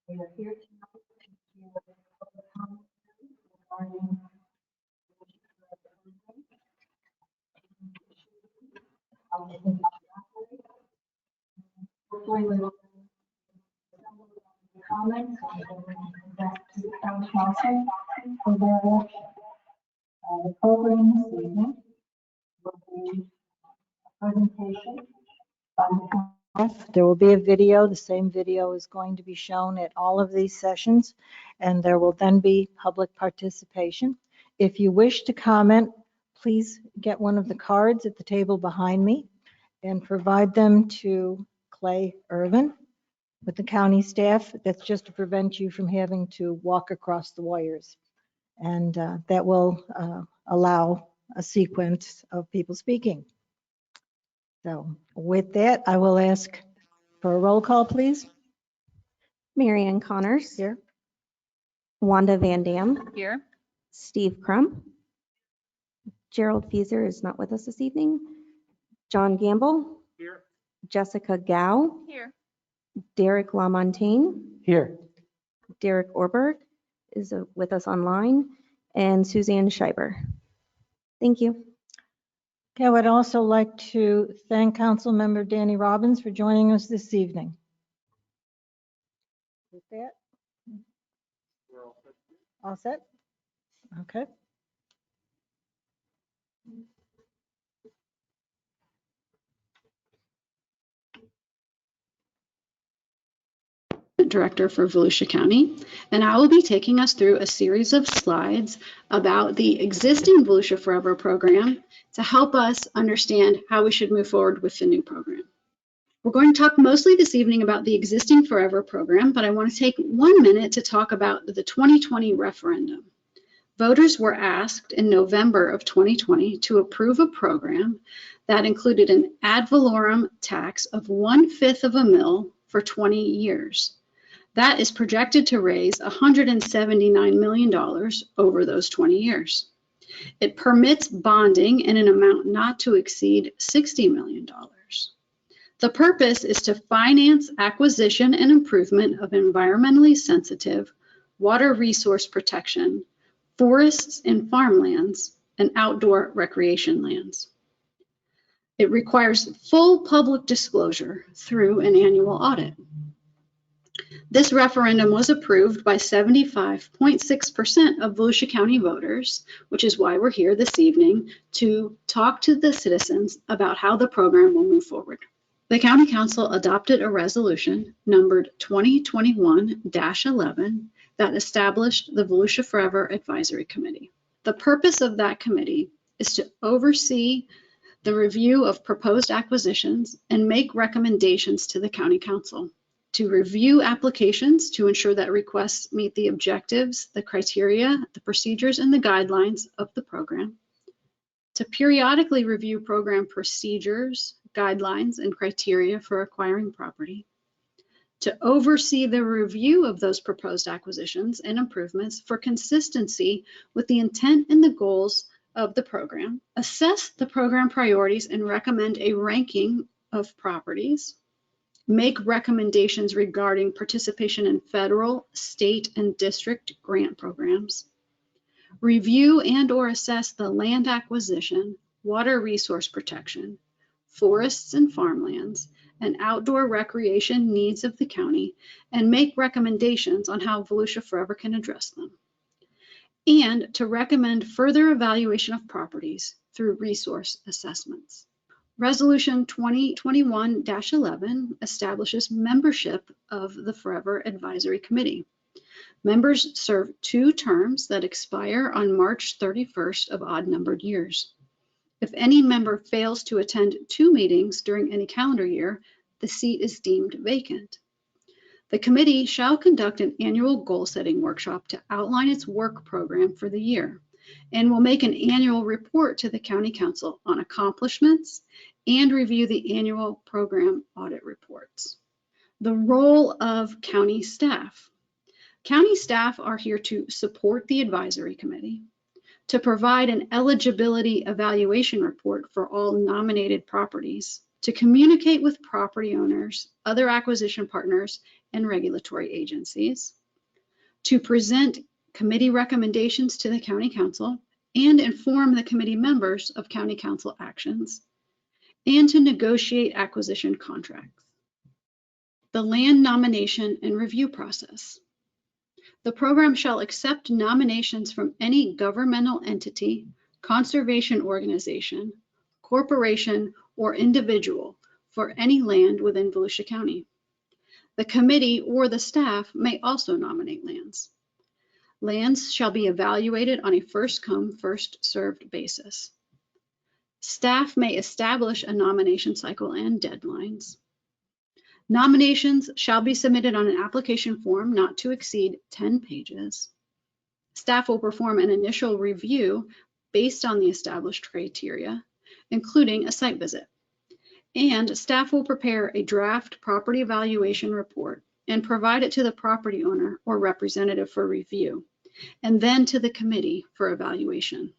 We are here tonight to hear public commentary regarding how they think it should operate. Hopefully we will comments and bring back to the county council for their election. The program this evening will be a presentation by the staff. There will be a video. The same video is going to be shown at all of these sessions, and there will then be public participation. If you wish to comment, please get one of the cards at the table behind me and provide them to Clay Irvin with the county staff. That's just to prevent you from having to walk across the wires. And that will allow a sequence of people speaking. So with that, I will ask for a roll call, please. Marianne Connors. Here. Wanda Van Dam. Here. Steve Crump. Gerald Fieser is not with us this evening. John Gamble. Here. Jessica Gao. Here. Derek LaMontagne. Here. Derek Orberg is with us online, and Suzanne Schreiber. Thank you. Okay, I would also like to thank Council Member Danny Robbins for joining us this evening. With that, all set? Okay. Director for Volusia County, and I will be taking us through a series of slides about the existing Volusia Forever program to help us understand how we should move forward with the new program. We're going to talk mostly this evening about the existing Forever program, but I want to take 1 minute to talk about the 2020 referendum. Voters were asked in November of 2020 to approve a program that included an ad valorem tax of 1/5 of a mil for 20 years. That is projected to raise $179 million over those 20 years. It permits bonding in an amount not to exceed $60 million. The purpose is to finance acquisition and improvement of environmentally sensitive water resource protection, forests and farmlands, and outdoor recreation lands. It requires full public disclosure through an annual audit. This referendum was approved by 75.6% of Volusia County voters, which is why we're here this evening to talk to the citizens about how the program will move forward. The County Council adopted a resolution numbered 2021-11 that established the Volusia Forever Advisory Committee. The purpose of that committee is to oversee the review of proposed acquisitions and make recommendations to the County Council, to review applications to ensure that requests meet the objectives, the criteria, the procedures, and the guidelines of the program, to periodically review program procedures, guidelines, and criteria for acquiring property, to oversee the review of those proposed acquisitions and improvements for consistency with the intent and the goals of the program, assess the program priorities and recommend a ranking of properties, make recommendations regarding participation in federal, state, and district grant programs, review and/or assess the land acquisition, water resource protection, forests and farmlands, and outdoor recreation needs of the county, and make recommendations on how Volusia Forever can address them, and to recommend further evaluation of properties through resource assessments. Resolution 2021-11 establishes membership of the Forever Advisory Committee. Members serve 2 terms that expire on March 31st of odd-numbered years. If any member fails to attend 2 meetings during any calendar year, the seat is deemed vacant. The committee shall conduct an annual goal-setting workshop to outline its work program for the year, and will make an annual report to the County Council on accomplishments and review the annual program audit reports. The role of county staff. County staff are here to support the advisory committee, to provide an eligibility evaluation report for all nominated properties, to communicate with property owners, other acquisition partners, and regulatory agencies, to present committee recommendations to the County Council and inform the committee members of County Council actions, and to negotiate acquisition contracts. The land nomination and review process. The program shall accept nominations from any governmental entity, conservation organization, corporation, or individual for any land within Volusia County. The committee or the staff may also nominate lands. Lands shall be evaluated on a first-come, first-served basis. Staff may establish a nomination cycle and deadlines. Nominations shall be submitted on an application form not to exceed 10 pages. Staff will perform an initial review based on the established criteria, including a site visit. And staff will prepare a draft property evaluation report and provide it to the property owner or representative for review, and then to the committee for evaluation.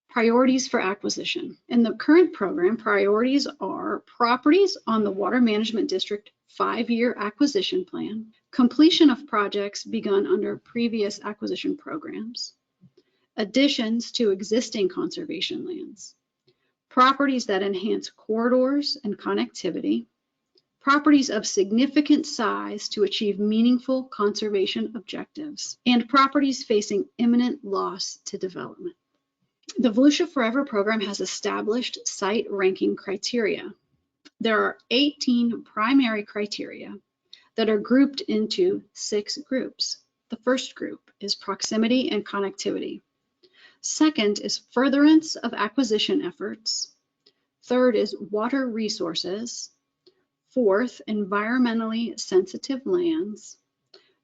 Priorities for acquisition. In the current program, priorities are properties on the Water Management District 5-year acquisition plan, completion of projects begun under previous acquisition programs, additions to existing conservation lands, properties that enhance corridors and connectivity, properties of significant size to achieve meaningful conservation objectives, and properties facing imminent loss to development. The Volusia Forever program has established site ranking criteria. There are 18 primary criteria that are grouped into 6 groups. The first group is proximity and connectivity. Second is furtherance of acquisition efforts. Third is water resources. Fourth, environmentally sensitive lands.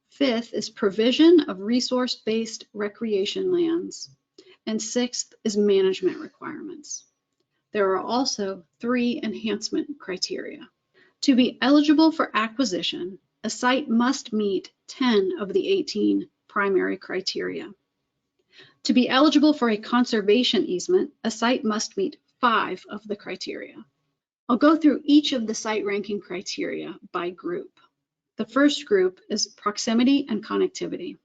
Fifth is provision of resource-based recreation lands. And sixth is management requirements. There are also 3 enhancement criteria. To be eligible for acquisition, a site must meet 10 of the 18 primary criteria. To be eligible for a conservation easement, a site must meet 5 of the criteria. I'll go through each of the site ranking criteria by group. The first group is proximity and connectivity.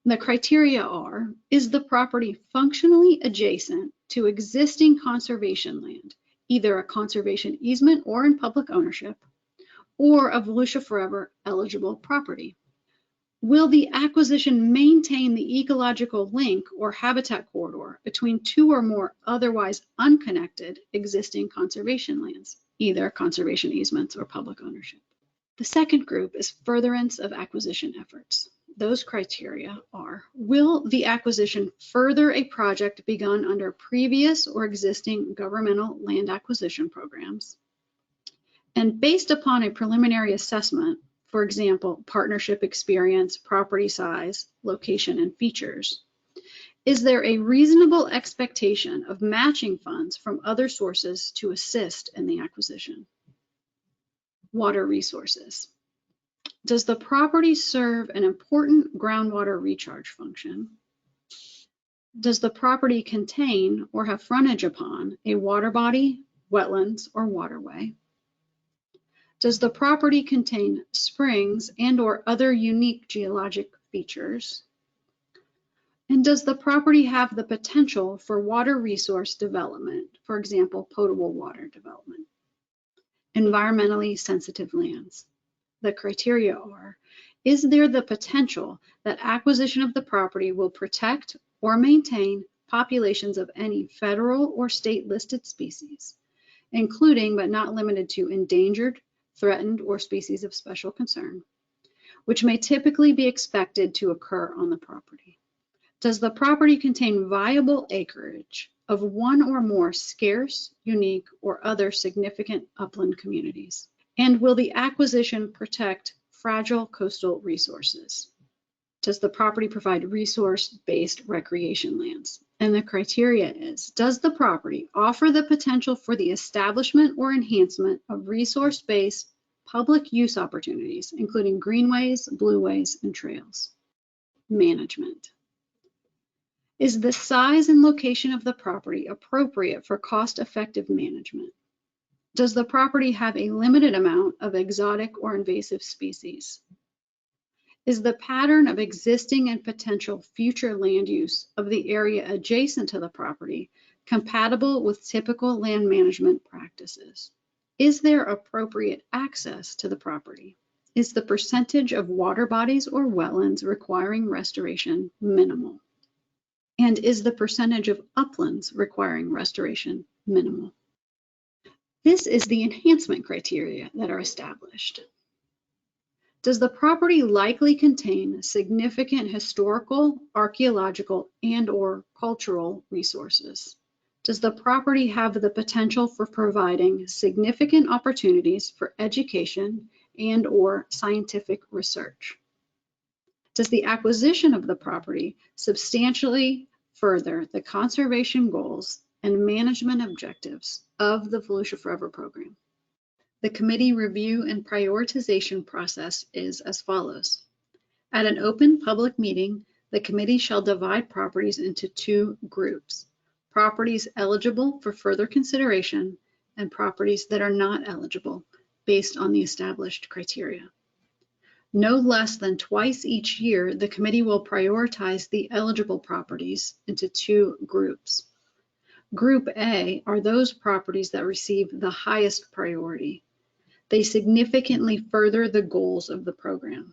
The criteria are, is the property functionally adjacent to existing conservation land, either a conservation easement or in public ownership, or a Volusia Forever eligible property? Will the acquisition maintain the ecological link or habitat corridor between 2 or more otherwise unconnected existing conservation lands, either conservation easements or public ownership? The second group is furtherance of acquisition efforts. Those criteria are, will the acquisition further a project begun under previous or existing governmental land acquisition programs? And based upon a preliminary assessment, for example, partnership experience, property size, location, and features, is there a reasonable expectation of matching funds from other sources to assist in the acquisition? Water resources. Does the property serve an important groundwater recharge function? Does the property contain or have frontage upon a water body, wetlands, or waterway? Does the property contain springs and/or other unique geologic features? And does the property have the potential for water resource development, for example, potable water development? Environmentally sensitive lands. The criteria are, is there the potential that acquisition of the property will protect or maintain populations of any federal or state listed species, including but not limited to endangered, threatened, or species of special concern, which may typically be expected to occur on the property? Does the property contain viable acreage of 1 or more scarce, unique, or other significant upland communities? And will the acquisition protect fragile coastal resources? Does the property provide resource-based recreation lands? And the criteria is, does the property offer the potential for the establishment or enhancement of resource-based public use opportunities, including greenways, blueways, and trails? Management. Is the size and location of the property appropriate for cost-effective management? Does the property have a limited amount of exotic or invasive species? Is the pattern of existing and potential future land use of the area adjacent to the property compatible with typical land management practices? Is there appropriate access to the property? Is the percentage of water bodies or wetlands requiring restoration minimal? And is the percentage of uplands requiring restoration minimal? This is the enhancement criteria that are established. Does the property likely contain significant historical, archaeological, and/or cultural resources? Does the property have the potential for providing significant opportunities for education and/or scientific research? Does the acquisition of the property substantially further the conservation goals and management objectives of the Volusia Forever program? The committee review and prioritization process is as follows. At an open public meeting, the committee shall divide properties into two groups: properties eligible for further consideration and properties that are not eligible based on the established criteria. No less than twice each year, the committee will prioritize the eligible properties into two groups. Group A are those properties that receive the highest priority. They significantly further the goals of the program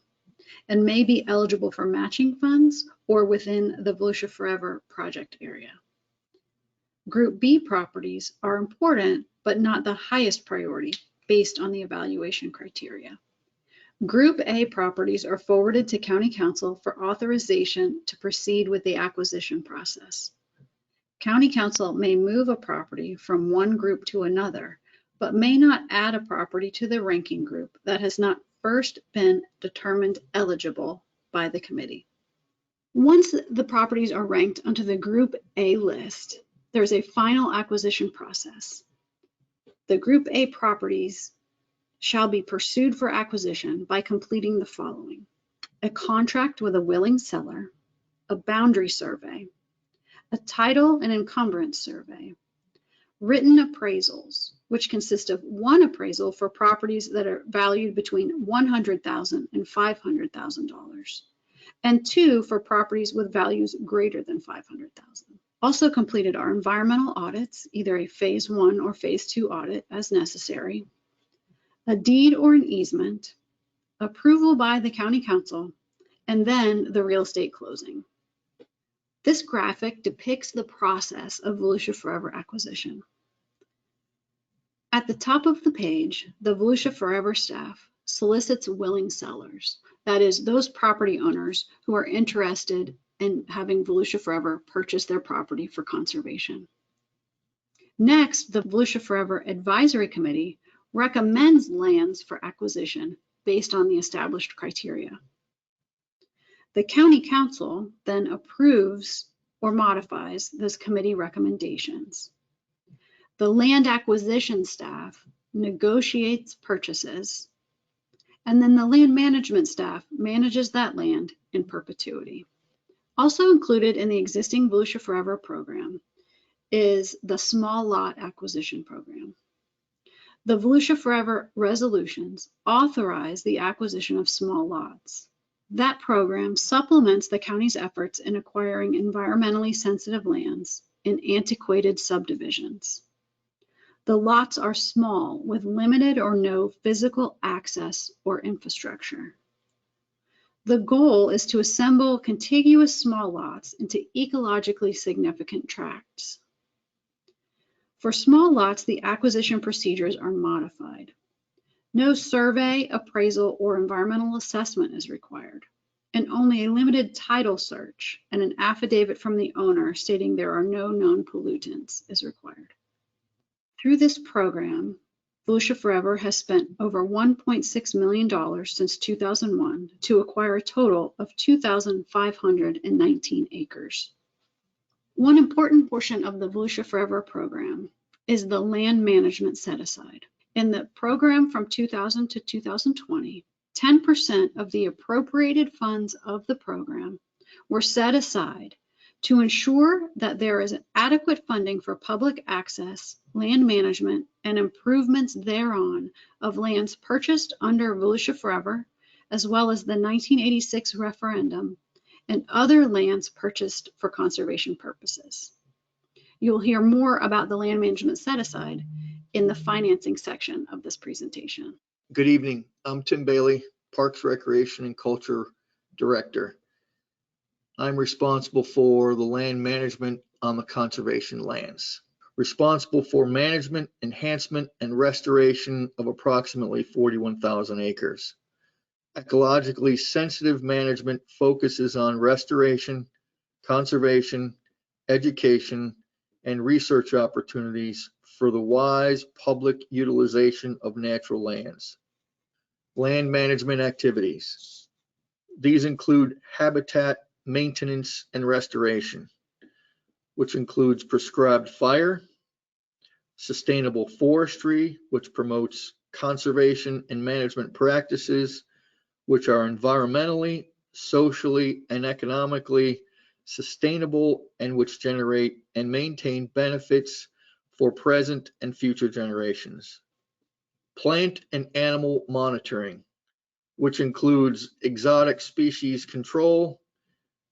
and may be eligible for matching funds or within the Volusia Forever project area. Group B properties are important, but not the highest priority based on the evaluation criteria. Group A properties are forwarded to County Council for authorization to proceed with the acquisition process. County Council may move a property from one group to another, but may not add a property to the ranking group that has not first been determined eligible by the committee. Once the properties are ranked onto the Group A list, there's a final acquisition process. The Group A properties shall be pursued for acquisition by completing the following: a contract with a willing seller, a boundary survey, a title and encumbrance survey, written appraisals, which consist of one appraisal for properties that are valued between $100,000 and $500,000, and two for properties with values greater than $500,000. Also completed are environmental audits, either a phase 1 or phase 2 audit as necessary, a deed or an easement, approval by the County Council, and then the real estate closing. This graphic depicts the process of Volusia Forever acquisition. At the top of the page, the Volusia Forever staff solicits willing sellers, that is, those property owners who are interested in having Volusia Forever purchase their property for conservation. Next, the Volusia Forever Advisory Committee recommends lands for acquisition based on the established criteria. The County Council then approves or modifies those committee recommendations. The land acquisition staff negotiates purchases, and then the land management staff manages that land in perpetuity. Also included in the existing Volusia Forever program is the small lot acquisition program. The Volusia Forever resolutions authorize the acquisition of small lots. That program supplements the county's efforts in acquiring environmentally sensitive lands in antiquated subdivisions. The lots are small with limited or no physical access or infrastructure. The goal is to assemble contiguous small lots into ecologically significant tracts. For small lots, the acquisition procedures are modified. No survey, appraisal, or environmental assessment is required, and only a limited title search and an affidavit from the owner stating there are no known pollutants is required. Through this program, Volusia Forever has spent over $1.6 million since 2001 to acquire a total of 2,519 acres. One important portion of the Volusia Forever program is the land management set-aside. In the program from 2000 to 2020, 10% of the appropriated funds of the program were set aside to ensure that there is adequate funding for public access, land management, and improvements thereon of lands purchased under Volusia Forever, as well as the 1986 referendum, and other lands purchased for conservation purposes. You'll hear more about the land management set-aside in the financing section of this presentation. Good evening. I'm Tim Bailey, Parks, Recreation, and Culture Director. I'm responsible for the land management on the conservation lands. Responsible for management, enhancement, and restoration of approximately 41,000 acres. Ecologically sensitive management focuses on restoration, conservation, education, and research opportunities for the wise public utilization of natural lands. Land management activities. These include habitat maintenance and restoration, which includes prescribed fire, sustainable forestry, which promotes conservation and management practices, which are environmentally, socially, and economically sustainable and which generate and maintain benefits for present and future generations. Plant and animal monitoring, which includes exotic species control,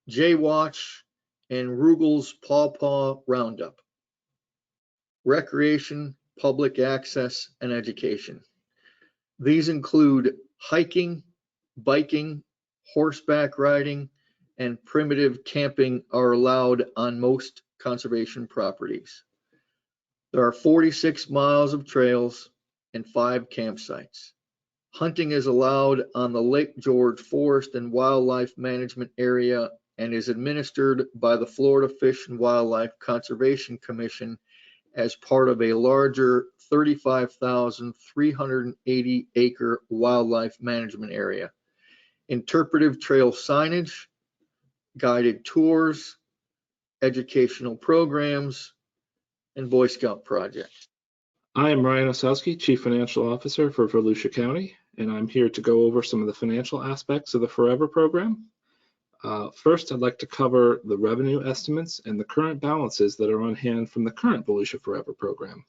Jay-Watch, and Rugel's Pawpaw Roundup. Recreation, public access, and education. These include hiking, biking, horseback riding, and primitive camping are allowed on most conservation properties. There are 46 miles of trails and 5 campsites. Hunting is allowed on the Lake George Forest and Wildlife Management Area and is administered by the Florida Fish and Wildlife Conservation Commission as part of a larger 35,380 acre wildlife management area. Interpretive trail signage, guided tours, educational programs, and Boy Scout projects. I am Ryan Osowski, Chief Financial Officer for Volusia County, and I'm here to go over some of the financial aspects of the Forever program. First, I'd like to cover the revenue estimates and the current balances that are on hand from the current Volusia Forever program.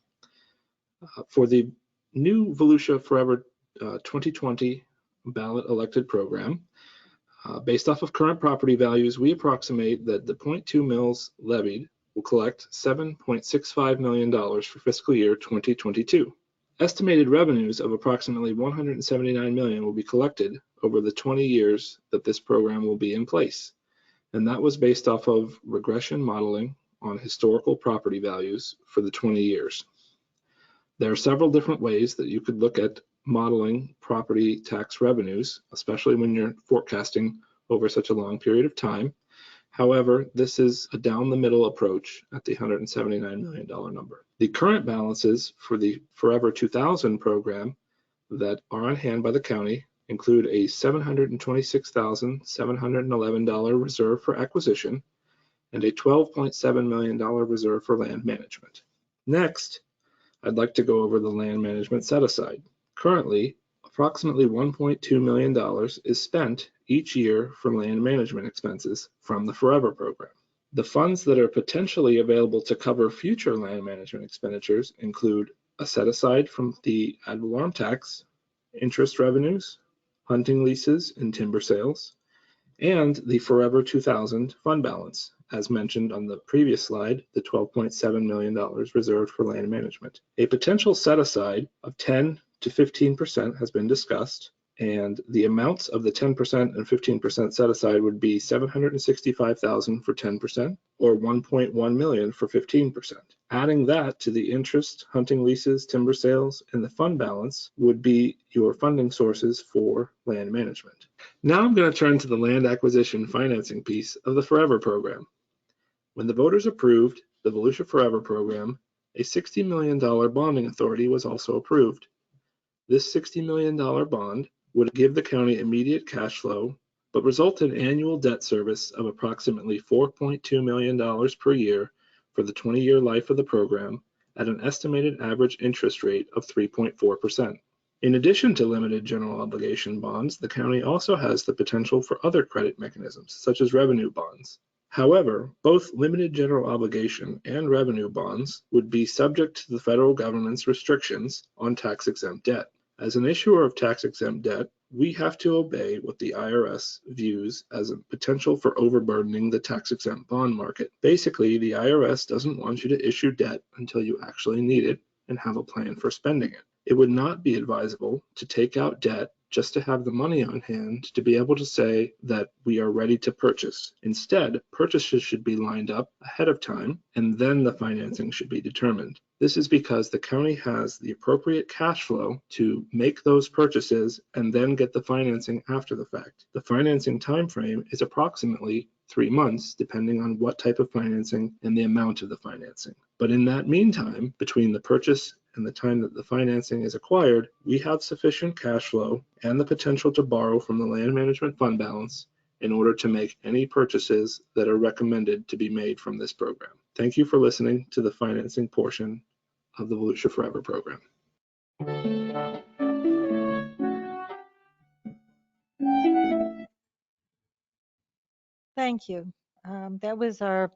For the new Volusia Forever 2020 ballot elected program, based off of current property values, we approximate that the 0.2 mills levied will collect $7.65 million for fiscal year 2022. Estimated revenues of approximately $179 million will be collected over the 20 years that this program will be in place. And that was based off of regression modeling on historical property values for the 20 years. There are several different ways that you could look at modeling property tax revenues, especially when you're forecasting over such a long period of time. However, this is a down the middle approach at the $179 million number. The current balances for the Forever 2000 program that are on hand by the county include a $726,711 reserve for acquisition and a $12.7 million reserve for land management. Next, I'd like to go over the land management set aside. Currently, approximately $1.2 million is spent each year for land management expenses from the Forever program. The funds that are potentially available to cover future land management expenditures include a set aside from the ad valorem tax, interest revenues, hunting leases and timber sales, and the Forever 2000 fund balance. As mentioned on the previous slide, the $12.7 million reserved for land management. A potential set aside of 10 to 15% has been discussed, and the amounts of the 10% and 15% set aside would be $765,000 for 10% or $1.1 million for 15%. Adding that to the interest, hunting leases, timber sales, and the fund balance would be your funding sources for land management. Now I'm going to turn to the land acquisition financing piece of the Forever program. When the voters approved the Volusia Forever program, a $60 million bonding authority was also approved. This $60 million bond would give the county immediate cash flow, but result in annual debt service of approximately $4.2 million per year for the 20-year life of the program at an estimated average interest rate of 3.4%. In addition to limited general obligation bonds, the county also has the potential for other credit mechanisms, such as revenue bonds. However, both limited general obligation and revenue bonds would be subject to the federal government's restrictions on tax-exempt debt. As an issuer of tax-exempt debt, we have to obey what the IRS views as a potential for overburdening the tax-exempt bond market. Basically, the IRS doesn't want you to issue debt until you actually need it and have a plan for spending it. It would not be advisable to take out debt just to have the money on hand to be able to say that we are ready to purchase. Instead, purchases should be lined up ahead of time, and then the financing should be determined. This is because the county has the appropriate cash flow to make those purchases and then get the financing after the fact. The financing timeframe is approximately 3 months, depending on what type of financing and the amount of the financing. But in that meantime, between the purchase and the time that the financing is acquired, we have sufficient cash flow and the potential to borrow from the land management fund balance in order to make any purchases that are recommended to be made from this program. Thank you for listening to the financing portion of the Volusia Forever program. Thank you. That was our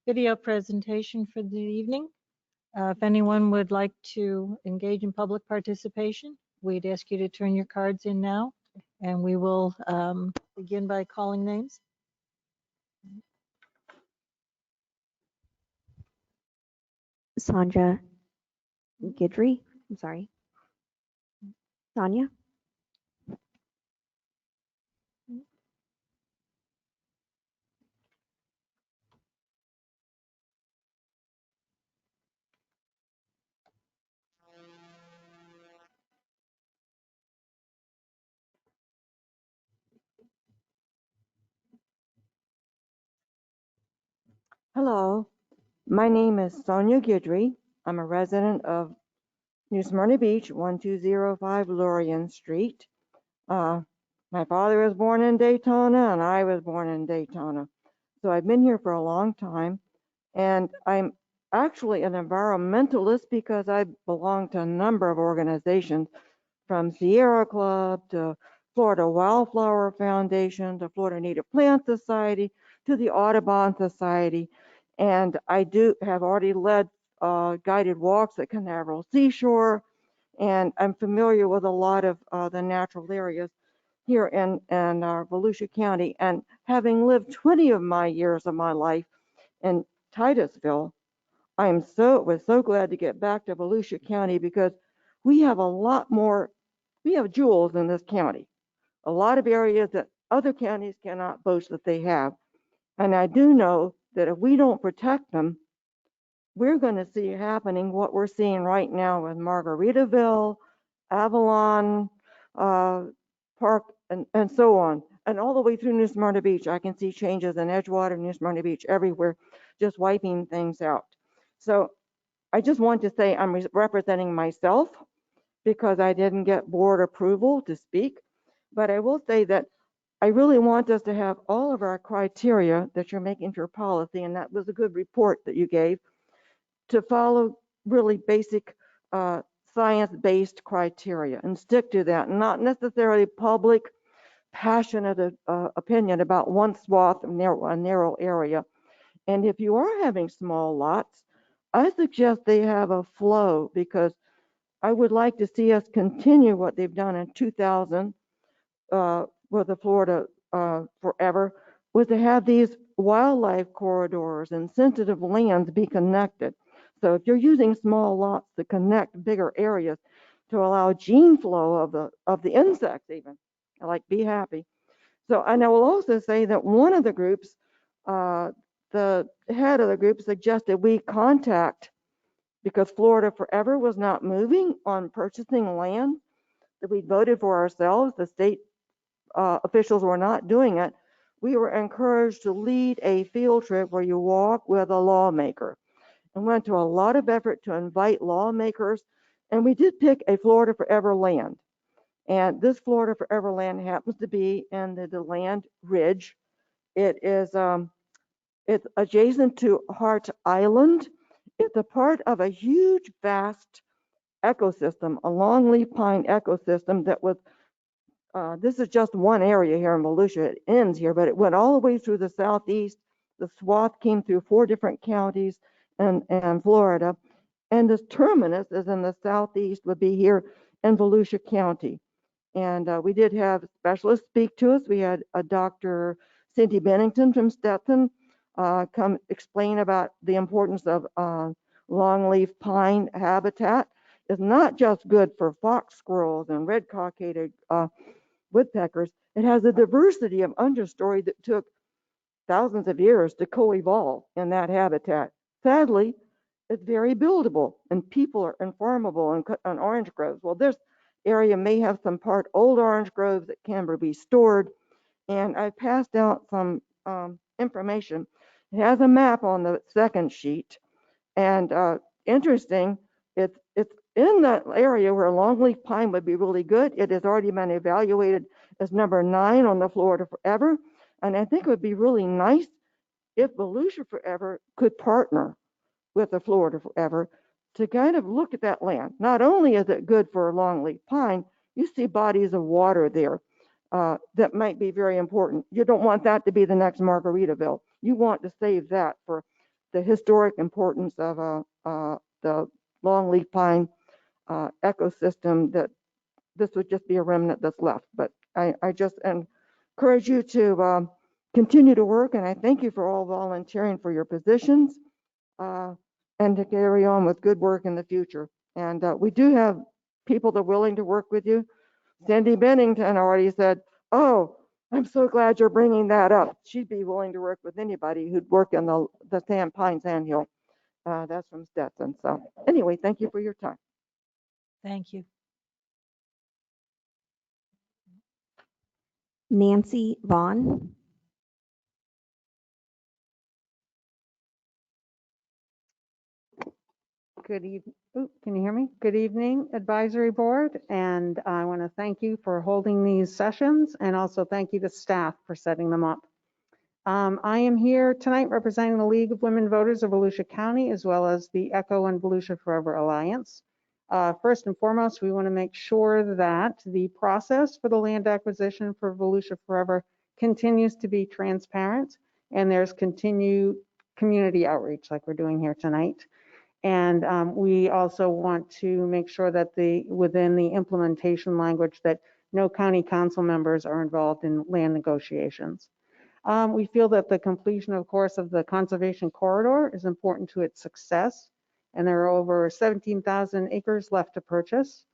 video presentation for the evening. If anyone would like to engage in public participation, we'd ask you to turn your cards in now, and we will begin by calling names. Sandra Guidry, I'm sorry. Sonia? Hello, my name is Sonia Guidry. I'm a resident of New Smyrna Beach, 1205 Lurian Street. My father was born in Daytona and I was born in Daytona. So I've been here for a long time, and I'm actually an environmentalist because I belong to a number of organizations, from Sierra Club to Florida Wildflower Foundation to Florida Native Plant Society to the Audubon Society. And I have already led guided walks at Canaveral Seashore, and I'm familiar with a lot of the natural areas here in Volusia County. And having lived 20 of my years of my life in Titusville, was so glad to get back to Volusia County because we have a lot more, we have jewels in this county, a lot of areas that other counties cannot boast that they have. And I do know that if we don't protect them, we're going to see happening what we're seeing right now with Margaritaville, Avalon Park, and so on. And all the way through New Smyrna Beach, I can see changes in Edgewater, New Smyrna Beach, everywhere, just wiping things out. So I just want to say I'm representing myself because I didn't get board approval to speak. But I will say that I really want us to have all of our criteria that you're making for your policy, and that was a good report that you gave, to follow really basic science-based criteria and stick to that, not necessarily public passionate opinion about one swath of a narrow area. And if you are having small lots, I suggest they have a flow, because I would like to see us continue what they've done in 2000 with the Florida Forever, was to have these wildlife corridors and sensitive lands be connected. So if you're using small lots to connect bigger areas to allow gene flow of the insects, even like Be Happy. So, and I will also say that one of the groups, the head of the group suggested we contact, because Florida Forever was not moving on purchasing land that we voted for ourselves. The state officials were not doing it. We were encouraged to lead a field trip where you walk with a lawmaker, and went to a lot of effort to invite lawmakers. And we did pick a Florida Forever land. And this Florida Forever land happens to be in the DeLand Ridge. It is it's adjacent to Hart Island. It's a part of a huge, vast ecosystem, a longleaf pine ecosystem that was, this is just one area here in Volusia. It ends here, but it went all the way through the southeast the swath came through 4 different counties and Florida. And the terminus is in the southeast, would be here in Volusia County. And we did have specialists speak to us. We had a Dr. Cindy Bennington from Stetson come explain about the importance of longleaf pine habitat. It's not just good for fox squirrels and red cockaded woodpeckers. It has a diversity of understory that took thousands of years to co-evolve in that habitat. Sadly, it's very buildable, and people are informable on orange groves. Well, this area may have some part old orange groves that can be stored, and I passed out some information. It has a map on the second sheet, and interesting, it's in that area where longleaf pine would be really good. It has already been evaluated as number 9 on the Florida Forever, and I think it would be really nice if Volusia Forever could partner with the Florida Forever to kind of look at that land. Not only is it good for longleaf pine, you see bodies of water there that might be very important. You don't want that to be the next Margaritaville. You want to save that for the historic importance of the longleaf pine ecosystem, that this would just be a remnant that's left. But I just encourage you to continue to work, and I thank you for all volunteering for your positions. And to carry on with good work in the future. And we do have people that are willing to work with you. Cindy Bennington already said, oh, I'm so glad you're bringing that up. She'd be willing to work with anybody who'd work in the pine sandhill. That's from Stetson. So anyway, thank you for your time. Thank you. Nancy Vaughn. Good evening. Can you hear me? Good evening, Advisory Board. And I want to thank you for holding these sessions, and also thank you to staff for setting them up. I am here tonight representing the League of Women Voters of Volusia County, as well as the ECHO and Volusia Forever Alliance. First and foremost, we want to make sure that the process for the land acquisition for Volusia Forever continues to be transparent, and there's continued community outreach like we're doing here tonight. And we also want to make sure that within the implementation language that no county council members are involved in land negotiations. We feel that the completion, of course, of the conservation corridor is important to its success, and there are over 17,000 acres left to purchase.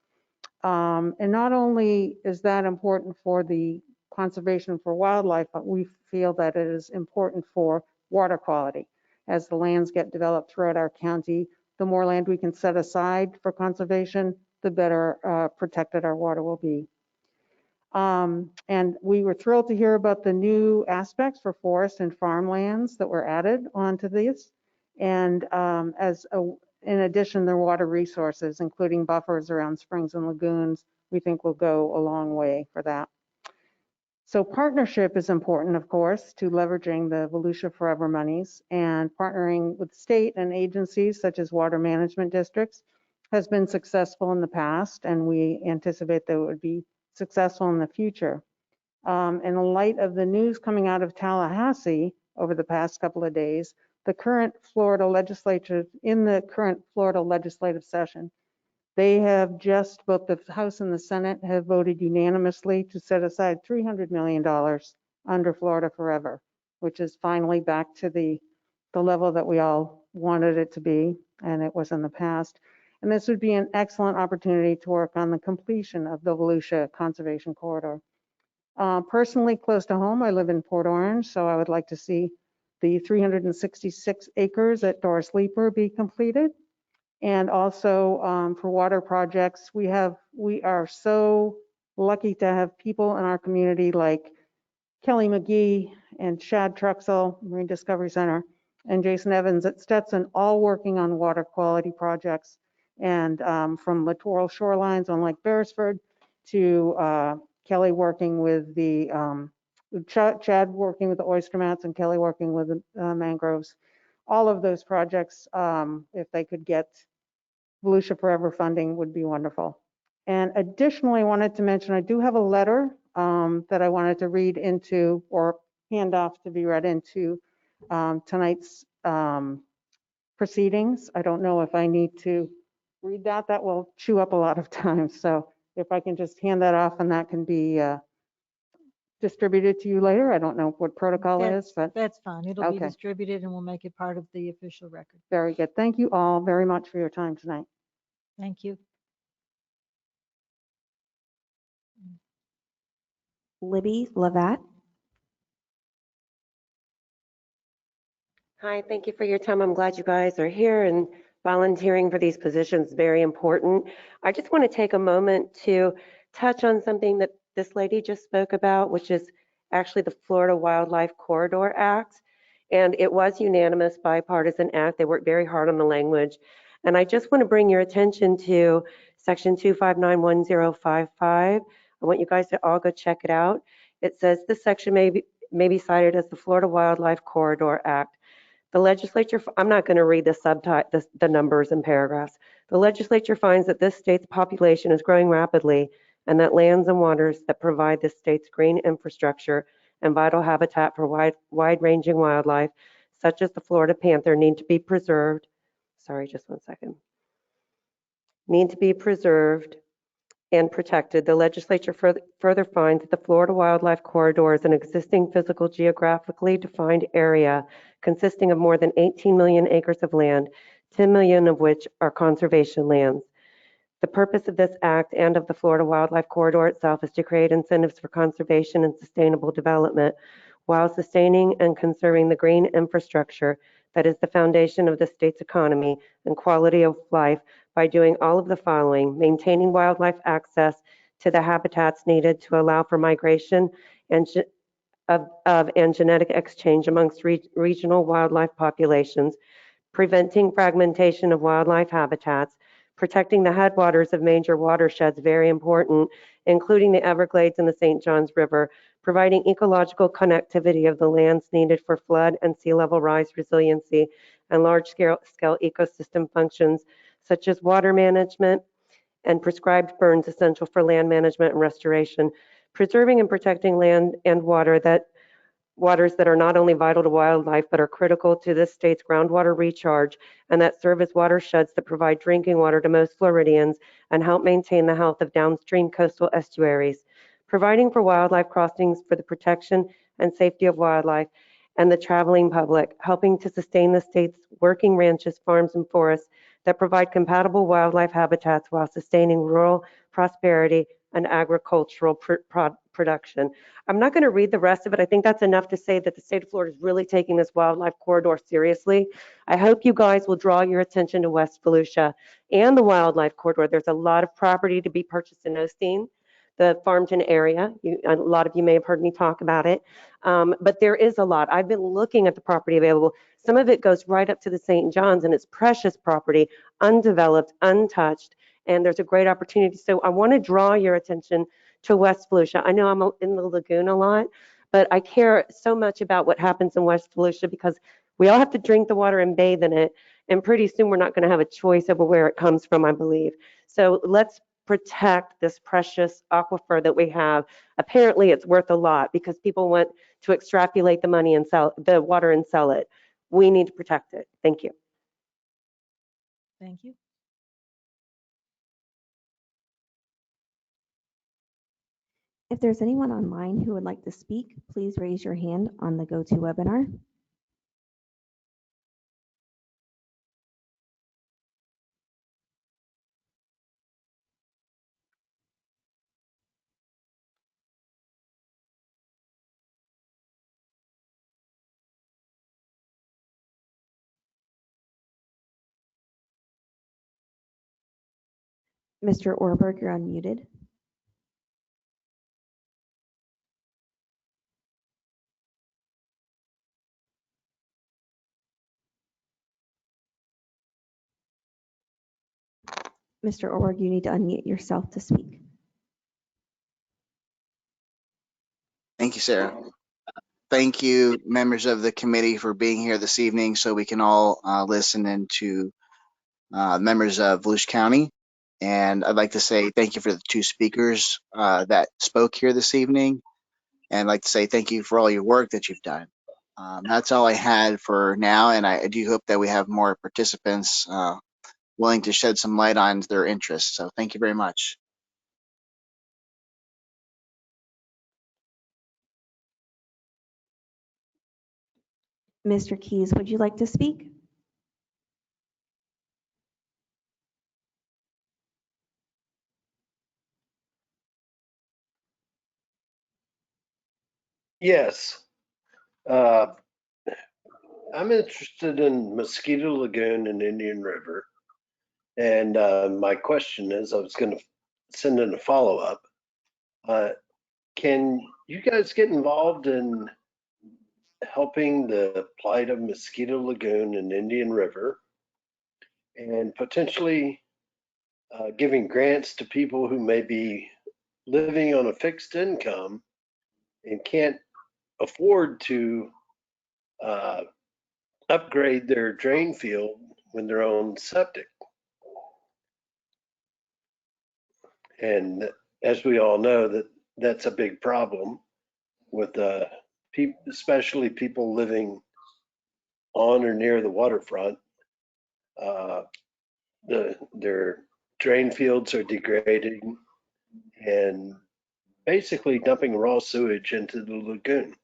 And not only is that important for the conservation for wildlife, but we feel that it is important for water quality. As the lands get developed throughout our county, the more land we can set aside for conservation, the better protected our water will be. And we were thrilled to hear about the new aspects for forest and farmlands that were added onto these. And in addition, the water resources, including buffers around springs and lagoons, we think will go a long way for that. So partnership is important, of course, to leveraging the Volusia Forever monies, and partnering with state and agencies such as water management districts has been successful in the past, and we anticipate that it would be successful in the future. In the light of the news coming out of Tallahassee over the past couple of days, the current Florida legislature, in the current Florida legislative session, they have just, both the House and the Senate have voted unanimously to set aside $300 million under Florida Forever, which is finally back to the level that we all wanted it to be, and it was in the past. And this would be an excellent opportunity to work on the completion of the Volusia Conservation Corridor. Personally, close to home, I live in Port Orange, so I would like to see the 366 acres at Doris Leeper be completed. And also for water projects, we are so lucky to have people in our community like Kelly McGee and Shad Truxell, Marine Discovery Center, and Jason Evans at Stetson, all working on water quality projects. And from littoral shorelines on Lake Beresford to Kelly working with the, Chad working with the oyster mats and Kelly working with the mangroves. All of those projects, if they could get Volusia Forever funding, would be wonderful. And additionally, I wanted to mention, I do have a letter that I wanted to read into or hand off to be read into tonight's proceedings. I don't know if I need to read that. That will chew up a lot of time. So if I can just hand that off and that can be distributed to you later. I don't know what protocol is, but That's fine. It'll be Okay. distributed and we'll make it part of the official record. very good. Thank you all very much for your time tonight. Thank you. Libby Lavat. Hi, thank you for your time. I'm glad you guys are here and volunteering for these positions. Very important. I just want to take a moment to touch on something that this lady just spoke about, which is actually the Florida Wildlife Corridor Act. And it was unanimous, bipartisan act. They worked very hard on the language. And I just want to bring your attention to section 2591055. I want you guys to all go check it out. It says this section may be cited as the Florida Wildlife Corridor Act. The legislature, I'm not going to read the numbers and paragraphs. The legislature finds that this state's population is growing rapidly and that lands and waters that provide this state's green infrastructure and vital habitat for wide-ranging wildlife, such as the Florida panther, need to be preserved. Sorry, just one second. Need to be preserved and protected. The legislature further finds that the Florida Wildlife Corridor is an existing physical geographically defined area consisting of more than 18 million acres of land, 10 million of which are conservation lands. The purpose of this act and of the Florida Wildlife Corridor itself is to create incentives for conservation and sustainable development while sustaining and conserving the green infrastructure that is the foundation of the state's economy and quality of life by doing all of the following: maintaining wildlife access to the habitats needed to allow for migration and genetic exchange amongst regional wildlife populations, preventing fragmentation of wildlife habitats, protecting the headwaters of major watersheds, very important, including the Everglades and the St. Johns River, providing ecological connectivity of the lands needed for flood and sea level rise resiliency and large-scale ecosystem functions such as water management and prescribed burns essential for land management and restoration, preserving and protecting land and waters that are not only vital to wildlife but are critical to this state's groundwater recharge and that serve as watersheds that provide drinking water to most Floridians and help maintain the health of downstream coastal estuaries, providing for wildlife crossings for the protection and safety of wildlife and the traveling public, helping to sustain the state's working ranches, farms, and forests that provide compatible wildlife habitats while sustaining rural prosperity and agricultural production. I'm not going to read the rest of it. I think that's enough to say that the state of Florida is really taking this wildlife corridor seriously. I hope you guys will draw your attention to West Volusia and the wildlife corridor. There's a lot of property to be purchased in Osteen, the Farmington area. A lot of you may have heard me talk about it, but there is a lot. I've been looking at the property available. Some of it goes right up to the St. Johns, and it's precious property, undeveloped, untouched, and there's a great opportunity. So I want to draw your attention to West Volusia. I know I'm in the lagoon a lot, but I care so much about what happens in West Volusia because we all have to drink the water and bathe in it, and pretty soon we're not going to have a choice over where it comes from, I believe. So let's protect this precious aquifer that we have. Apparently it's worth a lot because people want to extrapolate the money and sell the water and sell it. We need to protect it. Thank you. Thank you. If there's anyone online who would like to speak, please raise your hand on the GoToWebinar. Mr. Orberg, you're unmuted. Mr. Orberg, you need to unmute yourself to speak. Thank you, Sarah. Thank you, members of the committee, for being here this evening so we can all listen in to members of Volusia County. And I'd like to say thank you for the two speakers that spoke here this evening. And I'd like to say thank you for all your work that you've done. That's all I had for now, and I do hope that we have more participants willing to shed some light on their interests. So thank you very much. Mr. Keys, would you like to speak? Yes. I'm interested in Mosquito Lagoon and Indian River. And my question is, I was going to send in a follow-up. Can you guys get involved in helping the plight of Mosquito Lagoon and Indian River and potentially giving grants to people who may be living on a fixed income and can't afford to upgrade their drain field with their own septic? And as we all know, that's a big problem with especially people living on or near the waterfront. Their drain fields are degrading and basically dumping raw sewage into the lagoon.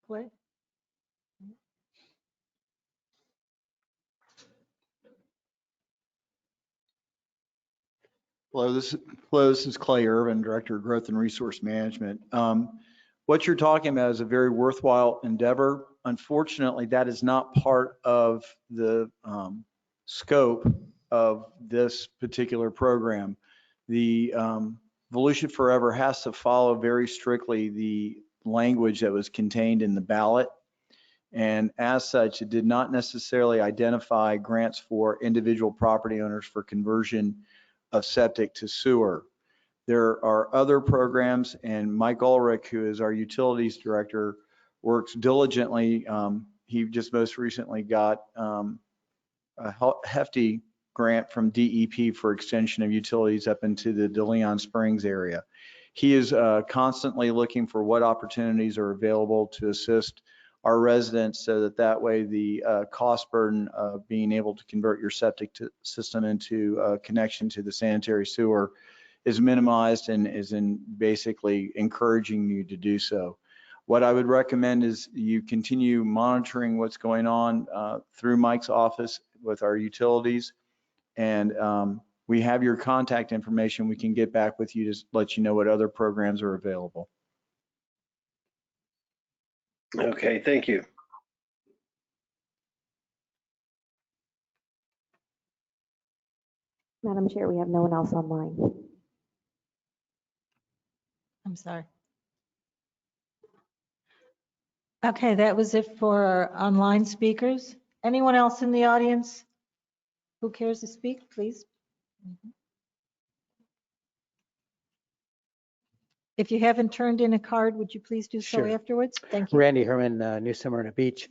Clay? Hello, this is Clay Irvin, Director of Growth and Resource Management. What you're talking about is a very worthwhile endeavor. Unfortunately, that is not part of the scope of this particular program. The Volusia Forever has to follow very strictly the language that was contained in the ballot. And as such, it did not necessarily identify grants for individual property owners for conversion of septic to sewer. There are other programs, and Mike Ulrich, who is our utilities director, works diligently. He just most recently got a hefty grant from DEP for extension of utilities up into the DeLeon Springs area. He is constantly looking for what opportunities are available to assist our residents so that way the cost burden of being able to convert your septic system into a connection to the sanitary sewer is minimized and is basically encouraging you to do so. What I would recommend is you continue monitoring what's going on through Mike's office with our utilities. And we have your contact information. We can get back with you to let you know what other programs are available. Okay, thank you. Madam Chair, we have no one else online. I'm sorry. Okay, that was it for our online speakers. Anyone else in the audience who cares to speak, please? If you haven't turned in a card, would you please do so Sure. afterwards? Thank you. Randy Herman, New Smyrna Beach.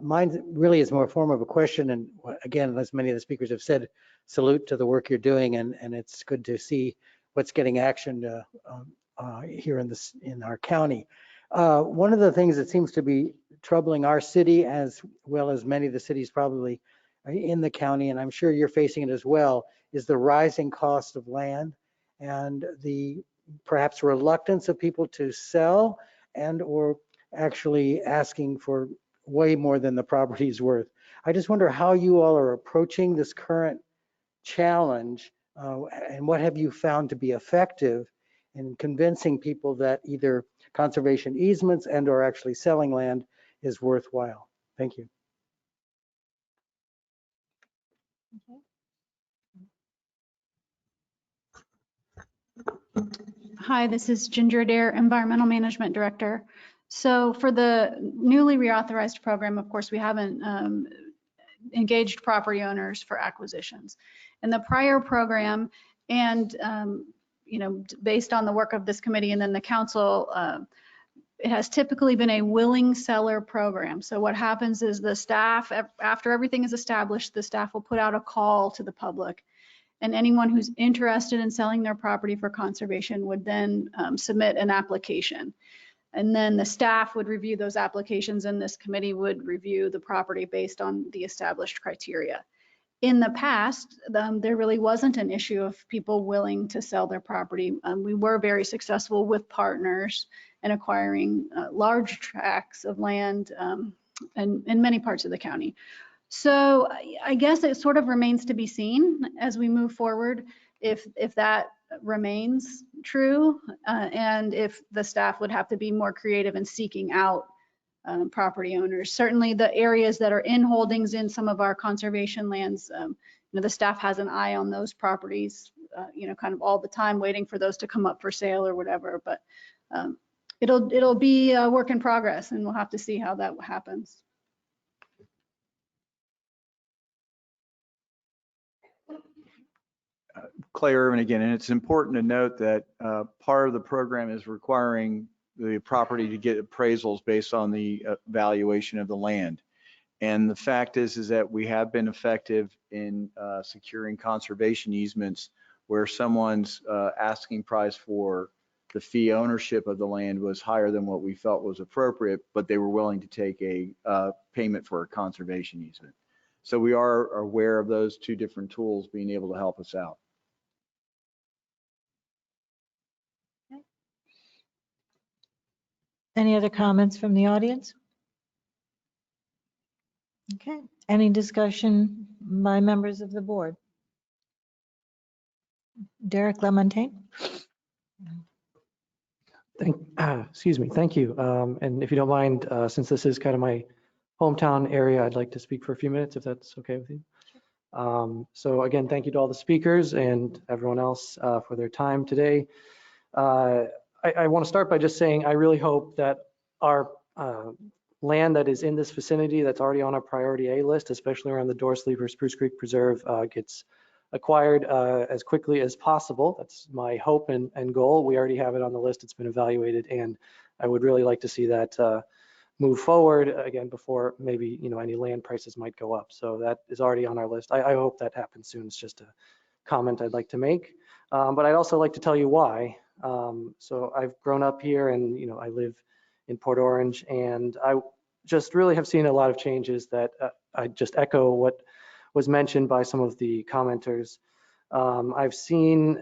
Mine really is more a form of a question. And again, as many of the speakers have said, salute to the work you're doing. And it's good to see what's getting action here in our county. One of the things that seems to be troubling our city, as well as many of the cities probably in the county, and I'm sure you're facing it as well, is the rising cost of land and the perhaps reluctance of people to sell and or actually asking for way more than the property is worth. I just wonder how you all are approaching this current challenge and what have you found to be effective in convincing people that either conservation easements and or actually selling land is worthwhile. Thank you. Hi, this is Ginger Adair, Environmental Management Director. So for the newly reauthorized program, of course, we haven't engaged property owners for acquisitions. In the prior program, and based on the work of this committee and then the council, it has typically been a willing seller program. So what happens is the staff, after everything is established, the staff will put out a call to the public and anyone who's interested in selling their property for conservation would then submit an application. And then the staff would review those applications, and this committee would review the property based on the established criteria. In the past, there really wasn't an issue of people willing to sell their property. We were very successful with partners and acquiring large tracts of land in many parts of the county. So I guess it sort of remains to be seen as we move forward if that remains true, and if the staff would have to be more creative in seeking out property owners. Certainly the areas that are in holdings in some of our conservation lands, the staff has an eye on those properties, kind of all the time, waiting for those to come up for sale or whatever. But it'll be a work in progress, and we'll have to see how that happens. Clay Irvin again, and it's important to note that part of the program is requiring the property to get appraisals based on the valuation of the land. And the fact is that we have been effective in securing conservation easements where someone's asking price for the fee ownership of the land was higher than what we felt was appropriate, but they were willing to take a payment for a conservation easement. So we are aware of those two different tools being able to help us out. Any other comments from the audience? Okay, any discussion by members of the board? Derek Lamontagne? Excuse me, thank you. And if you don't mind, since this is kind of my hometown area, I'd like to speak for a few minutes, if that's okay with you. So again, thank you to all the speakers and everyone else for their time today. I want to start by just saying I really hope that our land that is in this vicinity that's already on our priority A list, especially around the Dorslever Spruce Creek Preserve, gets acquired as quickly as possible. That's my hope and goal. We already have it on the list. It's been evaluated, and I would really like to see that move forward again before maybe any land prices might go up. So that is already on our list. I hope that happens soon. It's just a comment I'd like to make. But I'd also like to tell you why. So I've grown up here, and I live in Port Orange, and I just really have seen a lot of changes that I just echo what was mentioned by some of the commenters. I've seen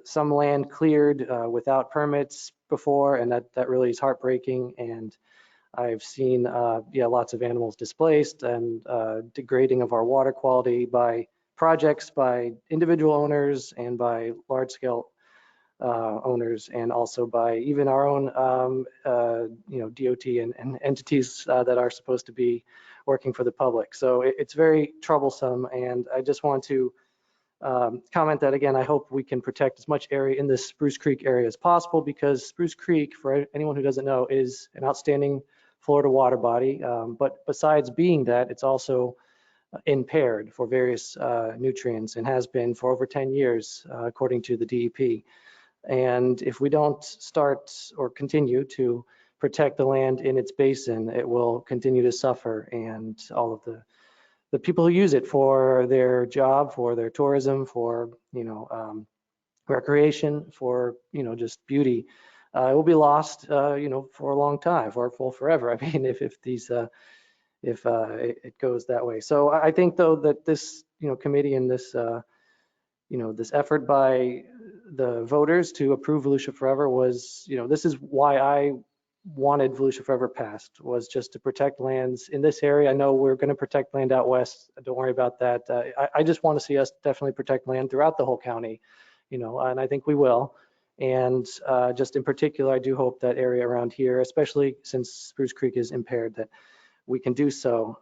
some land cleared without permits before, and that really is heartbreaking. And I've seen lots of animals displaced and degrading of our water quality by projects, by individual owners, and by large-scale owners, and also by even our own DOT and entities that are supposed to be working for the public. So it's very troublesome, and I just want to comment that again, I hope we can protect as much area in this Spruce Creek area as possible, because Spruce Creek, for anyone who doesn't know, is an outstanding Florida water body. But besides being that, it's also impaired for various nutrients, and has been for over 10 years, according to the DEP. And if we don't start or continue to protect the land in its basin, it will continue to suffer, and all of the people who use it for their job, for their tourism, for recreation, for just beauty, it will be lost for a long time, for forever. I mean, if it goes that way. So I think though that this committee and this this effort by the voters to approve Volusia Forever was, this is why I wanted Volusia Forever passed, was just to protect lands in this area. I know we're going to protect land out west. Don't worry about that. I just want to see us definitely protect land throughout the whole county, and I think we will. And just in particular, I do hope that area around here, especially since Spruce Creek is impaired, that we can do so.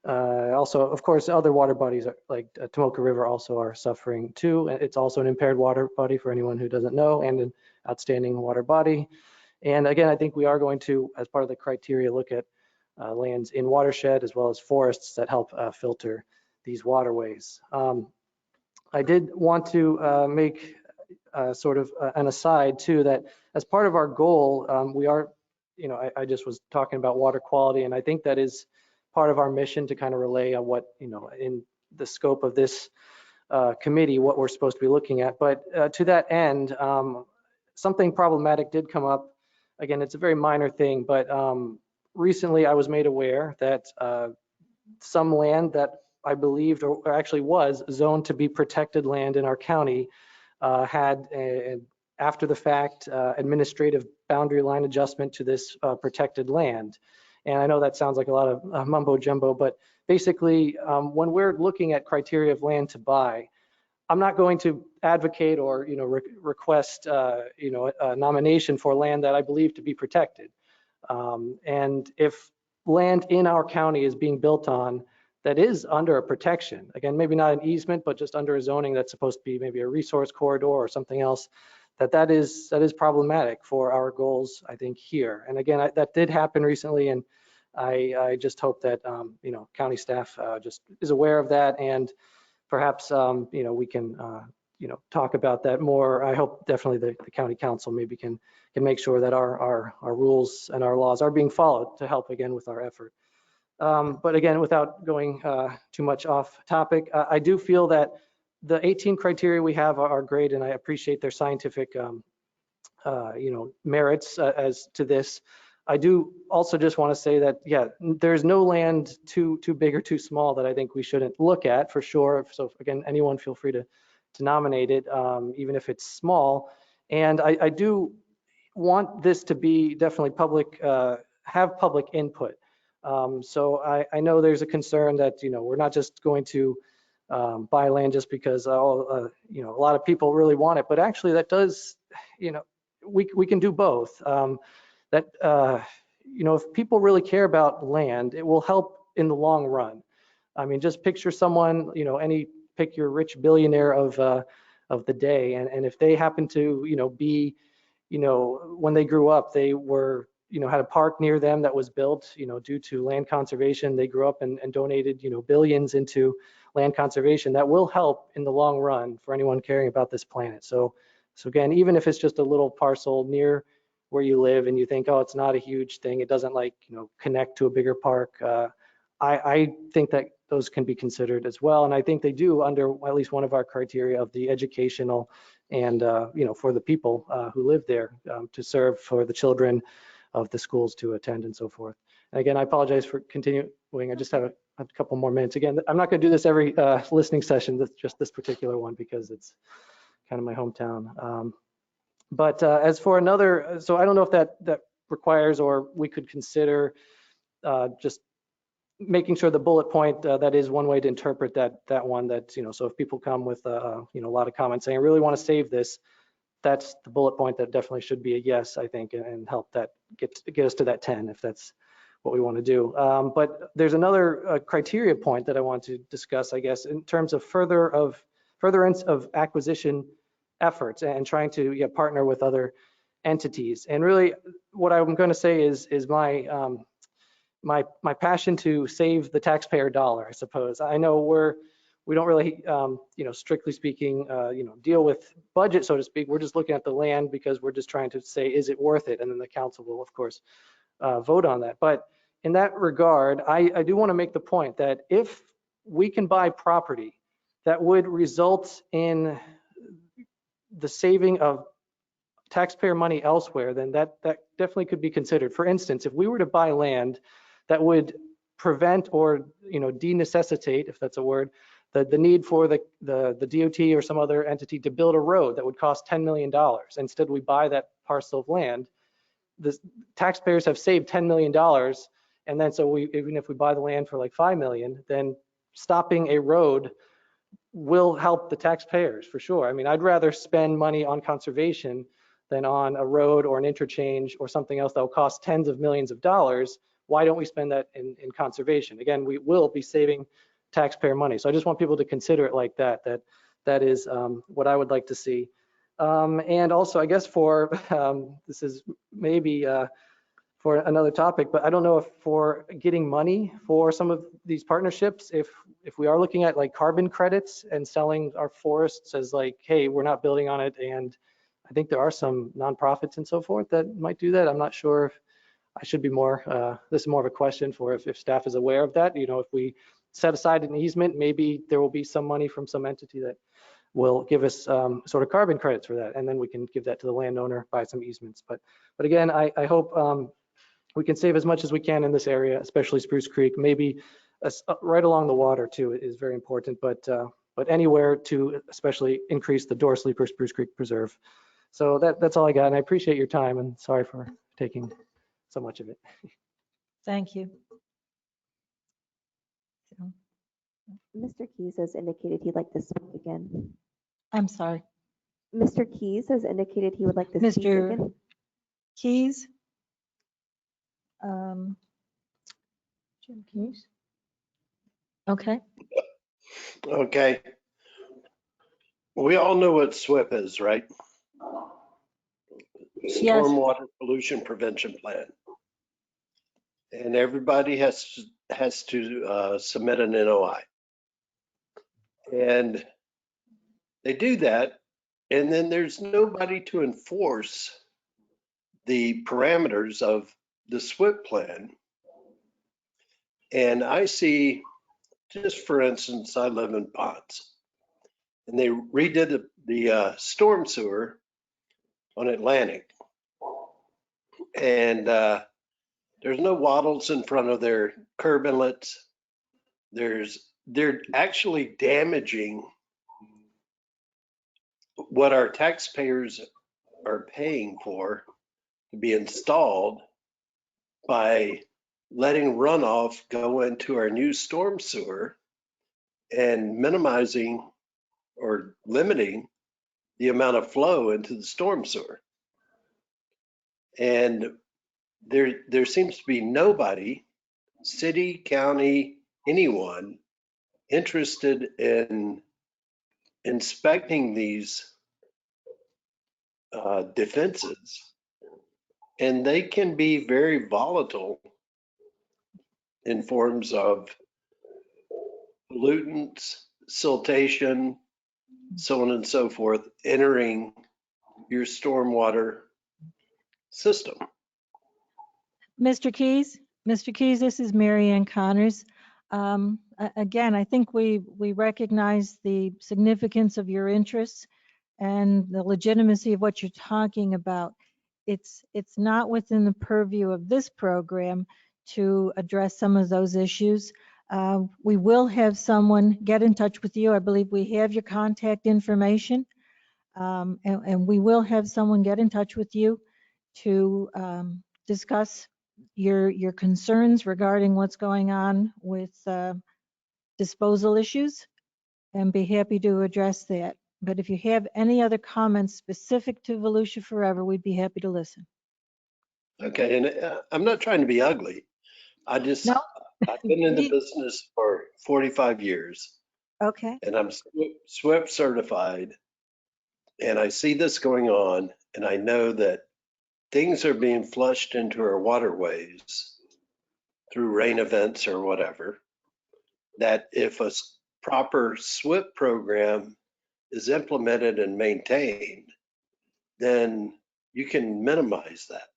Also, of course, other water bodies like Tomoka River also are suffering too. It's also an impaired water body for anyone who doesn't know, and an outstanding water body. And again, I think we are going to, as part of the criteria, look at lands in watershed as well as forests that help filter these waterways. I did want to make sort of an aside too, that as part of our goal, we are, I just was talking about water quality, and I think that is part of our mission to kind of relay on what, in the scope of this committee what we're supposed to be looking at. But to that end, something problematic did come up. Again, it's a very minor thing, but recently I was made aware that some land that I believed or actually was zoned to be protected land in our county had after the fact administrative boundary line adjustment to this protected land. And I know that sounds like a lot of mumbo jumbo, but basically when we're looking at criteria of land to buy, I'm not going to advocate or request a nomination for land that I believe to be protected. And if land in our county is being built on that is under a protection, again, maybe not an easement, but just under a zoning that's supposed to be maybe a resource corridor or something else, that is problematic for our goals, I think, here. And again, that did happen recently, and I just hope that county staff just is aware of that, and perhaps we can talk about that more. I hope definitely the county council maybe can make sure that our rules and our laws are being followed to help again with our effort. But again, without going too much off topic, I do feel that the 18 criteria we have are great, and I appreciate their scientific merits as to this. I do also just want to say that, yeah, there's no land too big or too small that I think we shouldn't look at for sure. So again, anyone feel free to nominate it, even if it's small. And I do want this to be definitely public, have public input. So I know there's a concern that, we're not just going to buy land just because, a lot of people really want it, but actually that does, we can do both. If people really care about land, it will help in the long run. I mean, just picture someone, pick your rich billionaire of the day, and if they happen to, be, when they grew up, they were, had a park near them that was built, due to land conservation. They grew up and donated, billions into land conservation. That will help in the long run for anyone caring about this planet. So again, even if it's just a little parcel near where you live and you think, oh, it's not a huge thing, it doesn't connect to a bigger park, I think that those can be considered as well. And I think they do under at least one of our criteria of the educational and, for the people who live there, to serve for the children of the schools to attend and so forth. And again, I apologize for continuing. I just have a couple more minutes. Again, I'm not going to do this every listening session, just this particular one, because it's kind of my hometown. But as for another, so I don't know if that requires, or we could consider just making sure the bullet point, that is one way to interpret that one, that, so if people come with, a lot of comments saying, I really want to save this, that's the bullet point that definitely should be a yes, I think, and help that get us to that 10 if that's what we want to do. But there's another criteria point that I want to discuss, I guess, in terms of furtherance of acquisition efforts and trying to partner with other entities. And really what I'm going to say is my passion to save the taxpayer dollar, I suppose. I know we don't really, strictly speaking, deal with budget, so to speak. We're just looking at the land because we're just trying to say, is it worth it? And then the council will, of course, vote on that. But in that regard, I do want to make the point that if we can buy property that would result in the saving of taxpayer money elsewhere, then that definitely could be considered. For instance, if we were to buy land that would prevent or denecessitate, if that's a word, the need for the DOT or some other entity to build a road that would cost $10 million. Instead, we buy that parcel of land. The taxpayers have saved $10 million, and then so even if we buy the land for like $5 million, then stopping a road will help the taxpayers for sure. I mean, I'd rather spend money on conservation than on a road or an interchange or something else that will cost tens of millions of dollars. Why don't we spend that in conservation? Again, we will be saving taxpayer money. So I just want people to consider it like that is what I would like to see. And also, I guess for, this is maybe for another topic, but I don't know if for getting money for some of these partnerships, if we are looking at like carbon credits and selling our forests as like, hey, we're not building on it. And I think there are some nonprofits and so forth that might do that. I'm not sure if I should be more, this is more of a question for if staff is aware of that. If we set aside an easement, maybe there will be some money from some entity that will give us sort of carbon credits for that, and then we can give that to the landowner, buy some easements. But again, I hope we can save as much as we can in this area, especially Spruce Creek. Maybe right along the water too is very important, but anywhere to especially increase the door sleeper Spruce Creek Preserve. So that's all I got, and I appreciate your time, and sorry for taking so much of it. Thank you. So, Mr. Keys has indicated he'd like to speak again. I'm sorry. Mr. Keys has indicated he would like to speak Mr. again. Keys? Jim Keys? Okay. Okay. We all know what SWIP is, right? Yes. Stormwater Pollution Prevention Plan. And everybody has to submit an NOI. And they do that, and then there's nobody to enforce the parameters of the SWIP plan. And I see, just for instance, I live in Ponce, and they redid the storm sewer on Atlantic. And there's no wattles in front of their curb inlets. They're actually damaging what our taxpayers are paying for to be installed by letting runoff go into our new storm sewer and minimizing or limiting the amount of flow into the storm sewer. And there seems to be nobody, city, county, anyone, interested in inspecting these defenses. And they can be very volatile in forms of pollutants, siltation, so on and so forth, entering your stormwater system. Mr. Keys, this is Mary Ann Connors. Again, I think we recognize the significance of your interests and the legitimacy of what you're talking about. It's not within the purview of this program to address some of those issues. We will have someone get in touch with you. I believe we have your contact information. And we will have someone get in touch with you to discuss your concerns regarding what's going on with disposal issues, and be happy to address that. But if you have any other comments specific to Volusia Forever, we'd be happy to listen. Okay, and I'm not trying to be ugly. I've been in the business for 45 years. Okay. And I'm SWIP certified, and I see this going on, and I know that things are being flushed into our waterways through rain events or whatever, that if a proper SWIP program is implemented and maintained, then you can minimize that.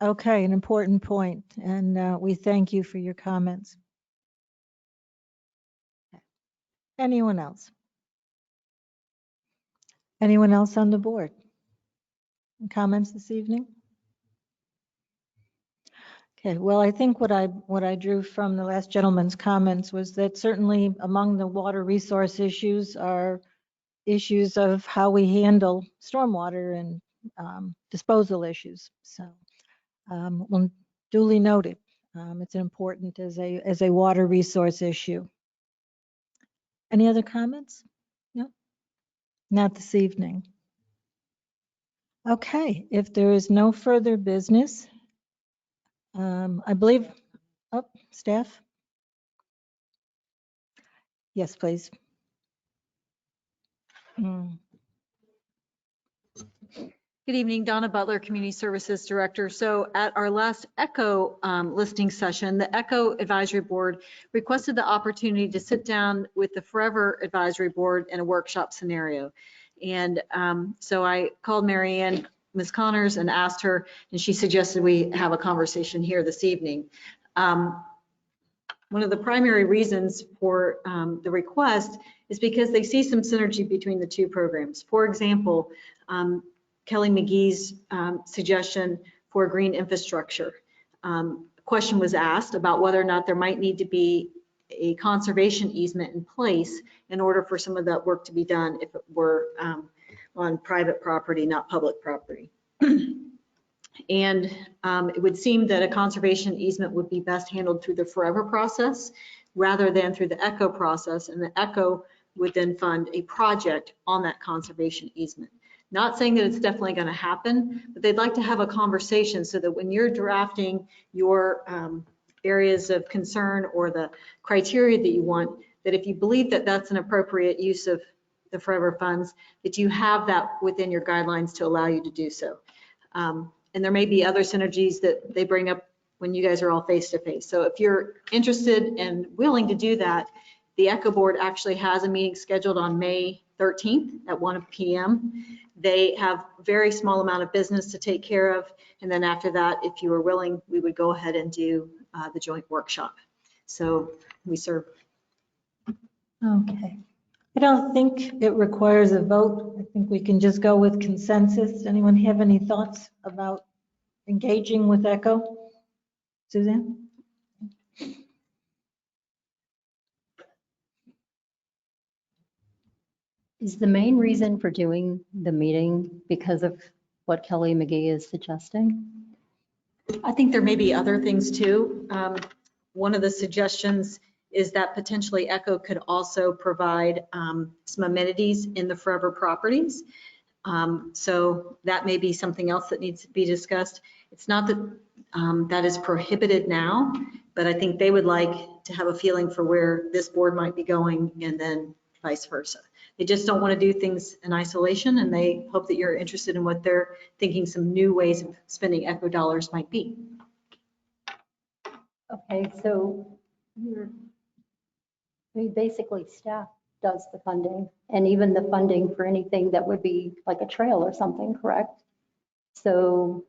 Okay, an important point, and we thank you for your comments. Anyone else? Anyone else on the board? Comments this evening? Okay, well, I think what I drew from the last gentleman's comments was that certainly among the water resource issues are issues of how we handle stormwater and disposal issues. So, well, duly noted. It's important as a water resource issue. Any other comments? No? Not this evening. Okay, if there is no further business, I believe, staff? Yes, please. Good evening, Donna Butler, Community Services Director. So at our last ECHO listening session, the ECHO Advisory Board requested the opportunity to sit down with the Forever Advisory Board in a workshop scenario. And so I called Mary Ann, Ms. Connors, and asked her, and she suggested we have a conversation here this evening. One of the primary reasons for the request is because they see some synergy between the two programs. For example, Kelly McGee's suggestion for green infrastructure. Question was asked about whether or not there might need to be a conservation easement in place in order for some of that work to be done if it were on private property, not public property. And it would seem that a conservation easement would be best handled through the Forever process rather than through the ECHO process, and the ECHO would then fund a project on that conservation easement. Not saying that it's definitely going to happen, but they'd like to have a conversation so that when you're drafting your areas of concern or the criteria that you want, that if you believe that that's an appropriate use of the Forever funds, that you have that within your guidelines to allow you to do so. And there may be other synergies that they bring up when you guys are all face to face. So if you're interested and willing to do that, the ECHO board actually has a meeting scheduled on May 13th at 1 p.m. They have a very small amount of business to take care of. And then after that, if you are willing, we would go ahead and do the joint workshop. So we serve. Okay. I don't think it requires a vote. I think we can just go with consensus. Anyone have any thoughts about engaging with ECHO? Suzanne? Is the main reason for doing the meeting because of what Kelly McGee is suggesting? I think there may be other things too. One of the suggestions is that potentially ECHO could also provide some amenities in the Forever properties. So that may be something else that needs to be discussed. It's not that that is prohibited now, but I think they would like to have a feeling for where this board might be going and then vice versa. They just don't want to do things in isolation, and they hope that you're interested in what they're thinking some new ways of spending ECHO dollars might be. Okay, so basically staff does the funding and even the funding for anything that would be like a trail or something, correct? So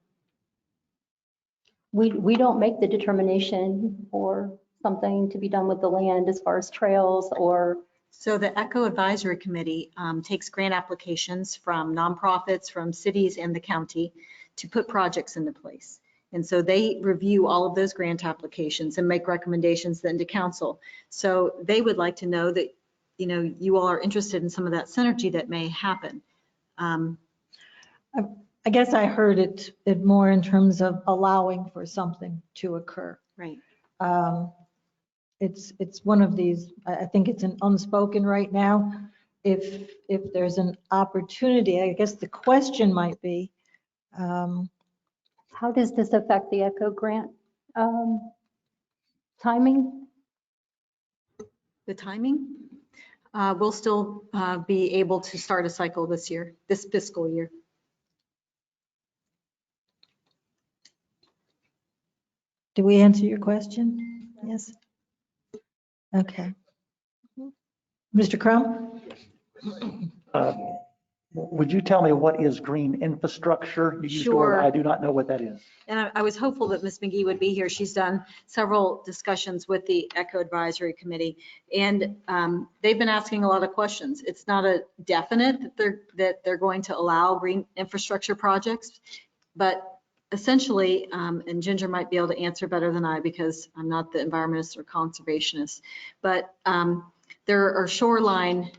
we don't make the determination for something to be done with the land as far as trails or. So the ECHO Advisory Committee takes grant applications from nonprofits, from cities and the county to put projects into place. And so they review all of those grant applications and make recommendations then to council. So they would like to know that, you know, you all are interested in some of that synergy that may happen. I guess I heard it more in terms of allowing for something to occur. Right. It's one of these, I think it's an unspoken right now. If there's an opportunity, I guess the question might be, how does this affect the ECHO grant timing? The timing? We'll still be able to start a cycle this year, this fiscal year. Did we answer your question? Yes. Okay. Mr. Crum? Would you tell me what is green infrastructure? You used the word, Sure. I do not know what that is. And I was hopeful that Ms. McGee would be here. She's done several discussions with the ECHO Advisory Committee, and they've been asking a lot of questions. It's not a definite that they're going to allow green infrastructure projects, but essentially, and Ginger might be able to answer better than I because I'm not the environmentalist or conservationist, but there are shoreline,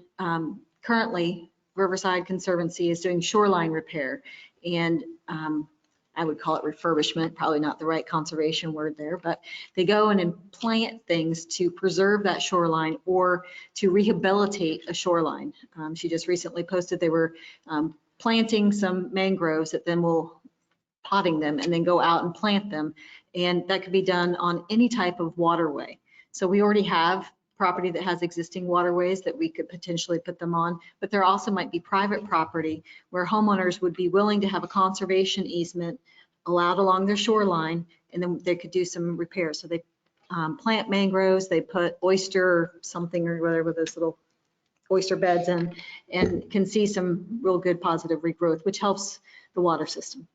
currently Riverside Conservancy is doing shoreline repair, and I would call it refurbishment, probably not the right conservation word there, but they go in and plant things to preserve that shoreline or to rehabilitate a shoreline. She just recently posted they were planting some mangroves that then will potting them and then go out and plant them. And that could be done on any type of waterway. So we already have property that has existing waterways that we could potentially put them on, but there also might be private property where homeowners would be willing to have a conservation easement allowed along their shoreline, and then they could do some repairs. So they plant mangroves, they put oyster or something or whatever, those little oyster beds in, and can see some real good positive regrowth, which helps the water system.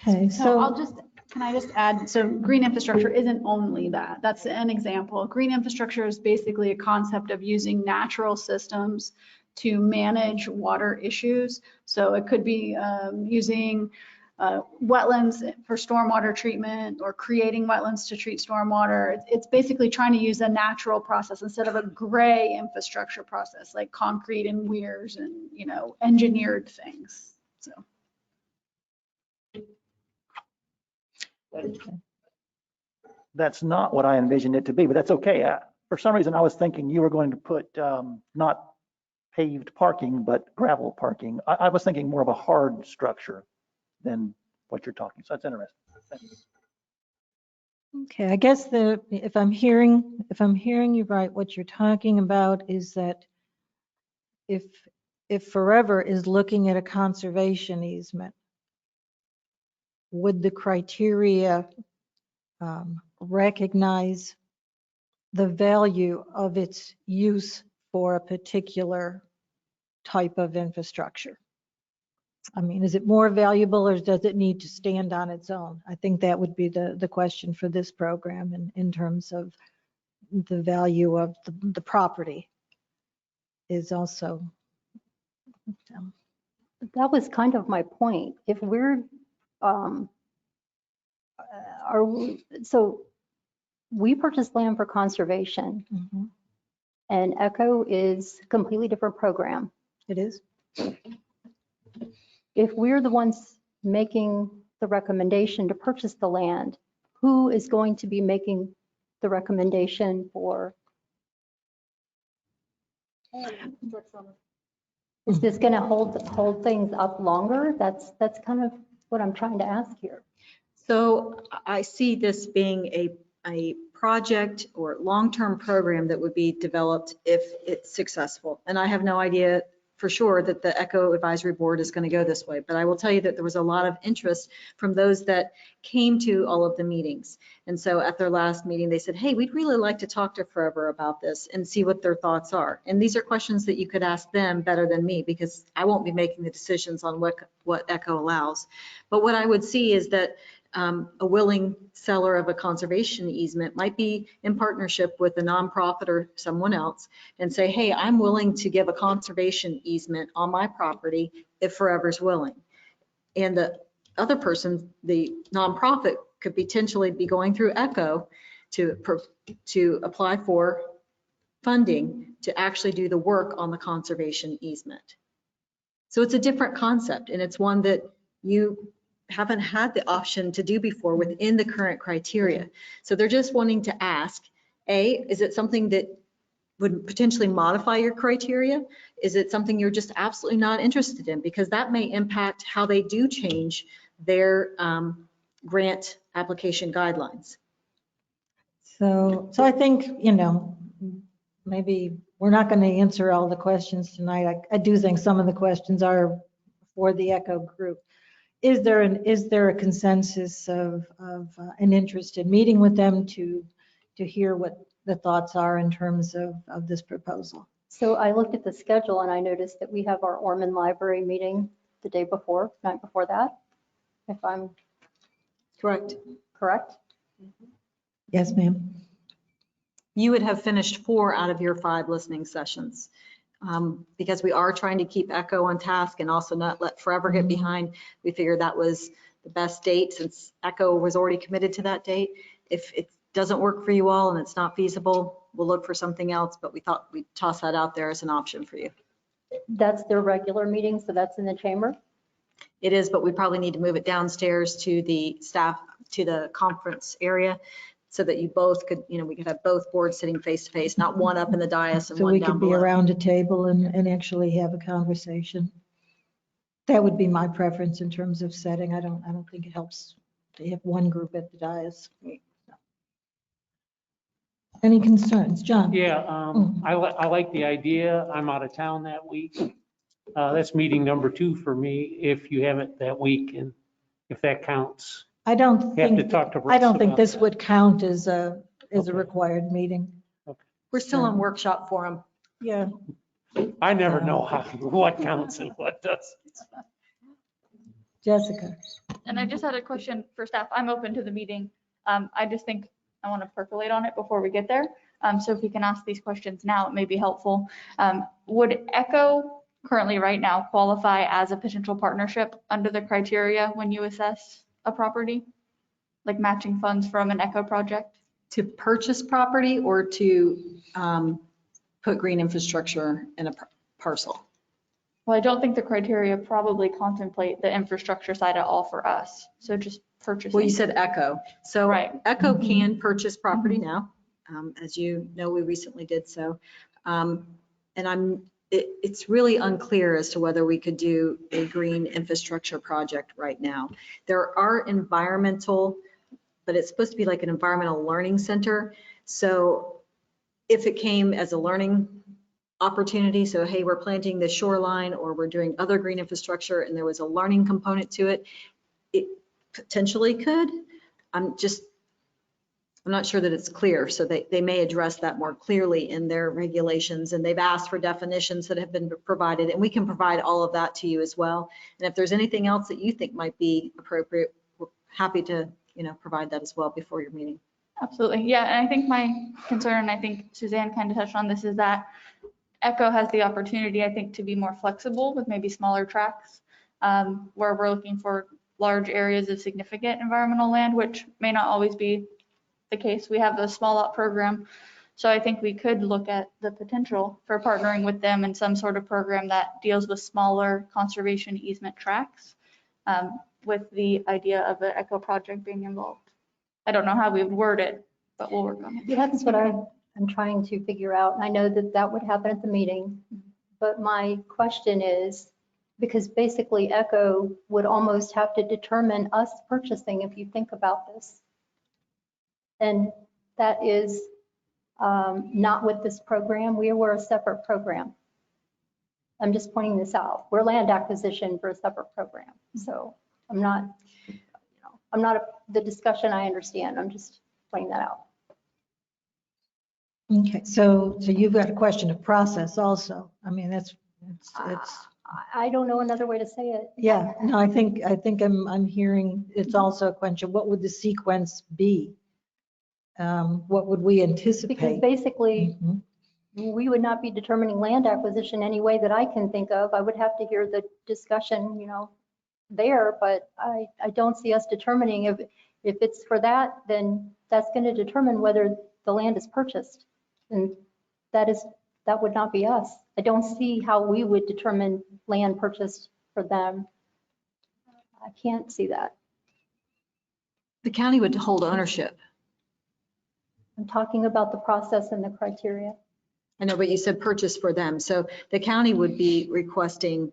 Okay, so I'll just Can I just add, so green infrastructure isn't only that. That's an example. Green infrastructure is basically a concept of using natural systems to manage water issues. So it could be using wetlands for stormwater treatment or creating wetlands to treat stormwater. It's basically trying to use a natural process instead of a gray infrastructure process like concrete and weirs and, you know, engineered things. So. That's not what I envisioned it to be, but that's okay. For some reason, I was thinking you were going to put not paved parking, but gravel parking. I was thinking more of a hard structure than what you're talking. So that's interesting. Thanks. Okay, I guess if I'm hearing you right, what you're talking about is that if Forever is looking at a conservation easement, would the criteria recognize the value of its use for a particular type of infrastructure? I mean, is it more valuable or does it need to stand on its own? I think that would be the question for this program in terms of the value of the property is also. That was kind of my point. If we're, so we purchased land for conservation and ECHO is a completely different program. It is. If we're the ones making the recommendation to purchase the land, who is going to be making the recommendation for? Is this going to hold things up longer? That's kind of what I'm trying to ask here. So I see this being a project or long-term program that would be developed if it's successful. And I have no idea for sure that the ECHO Advisory Board is going to go this way, but I will tell you that there was a lot of interest from those that came to all of the meetings. And so at their last meeting, they said, hey, we'd really like to talk to Forever about this and see what their thoughts are. And these are questions that you could ask them better than me because I won't be making the decisions on what ECHO allows. But what I would see is that a willing seller of a conservation easement might be in partnership with a nonprofit or someone else and say, hey, I'm willing to give a conservation easement on my property if Forever's willing. And the other person, the nonprofit, could potentially be going through ECHO to apply for funding to actually do the work on the conservation easement. So it's a different concept, and it's one that you haven't had the option to do before within the current criteria. So they're just wanting to ask, A, is it something that would potentially modify your criteria? Is it something you're just absolutely not interested in? Because that may impact how they do change their grant application guidelines. So I think, you know, maybe we're not going to answer all the questions tonight. I do think some of the questions are for the ECHO group. Is there a consensus of an interest in meeting with them to hear what the thoughts are in terms of this proposal? So I looked at the schedule and I noticed that we have our Orman Library meeting the night before that, if I'm correct. Yes, ma'am. You would have finished 4 out of your 5 listening sessions. Because we are trying to keep ECHO on task and also not let Forever get behind. We figured that was the best date since ECHO was already committed to that date. If it doesn't work for you all and it's not feasible, we'll look for something else, but we thought we'd toss that out there as an option for you. That's their regular meeting, so that's in the chamber? It is, but we probably need to move it downstairs to the staff, to the conference area, so that you both could, you know, we could have both boards sitting face to face, not one up in the dais and So one we down could be below. around a table and actually have a conversation. That would be my preference in terms of setting. I don't think it helps to have one group at the dais. Any concerns, John? Yeah, I like the idea. I'm out of town that week. That's meeting number 2 for me, if you have it that week and if that counts. I don't Have to think, talk to I don't Russ think about this that. would count as a required meeting. We're still in workshop forum. Yeah. I never know what counts and what doesn't. Jessica. And I just had a question for staff. I'm open to the meeting. I just think I want to percolate on it before we get there. So if we can ask these questions now, it may be helpful. Would ECHO currently right now qualify as a potential partnership under the criteria when you assess a property? Like matching funds from an ECHO project? To purchase property or to put green infrastructure in a parcel? Well, I don't think the criteria probably contemplate the infrastructure side at all for us. So just purchasing. Well, you said ECHO. So Right. ECHO can purchase property now. As you know, we recently did so. And it's really unclear as to whether we could do a green infrastructure project right now. There are environmental, but it's supposed to be like an environmental learning center. So if it came as a learning opportunity, so hey, we're planting the shoreline or we're doing other green infrastructure and there was a learning component to it, it potentially could. I'm not sure that it's clear. So they may address that more clearly in their regulations, and they've asked for definitions that have been provided, and we can provide all of that to you as well. And if there's anything else that you think might be appropriate, we're happy to, provide that as well before your meeting. Absolutely. Yeah. And I think my concern, and I think Suzanne kind of touched on this, is that ECHO has the opportunity, I think, to be more flexible with maybe smaller tracts where we're looking for large areas of significant environmental land, which may not always be the case. We have the small lot program. So I think we could look at the potential for partnering with them in some sort of program that deals with smaller conservation easement tracts with the idea of an ECHO project being involved. I don't know how we would word it, but we'll work on it. Yeah, that's what I'm trying to figure out. And I know that that would happen at the meeting, but my question is, because basically ECHO would almost have to determine us purchasing if you think about this. And that is not with this program. We're a separate program. I'm just pointing this out. We're land acquisition for a separate program. So I'm not the discussion I understand. I'm just pointing that out. Okay, so you've got a question of process also. I mean, it's. I don't know another way to say it. Yeah, no, I think I'm hearing it's also a question. What would the sequence be? What would we anticipate? Because basically, we would not be determining land acquisition any way that I can think of. I would have to hear the discussion, there, but I don't see us determining if it's for that, then that's going to determine whether the land is purchased. And that would not be us. I don't see how we would determine land purchased for them. I can't see that. The county would hold ownership. I'm talking about the process and the criteria. I know, but you said purchase for them. So the county would be requesting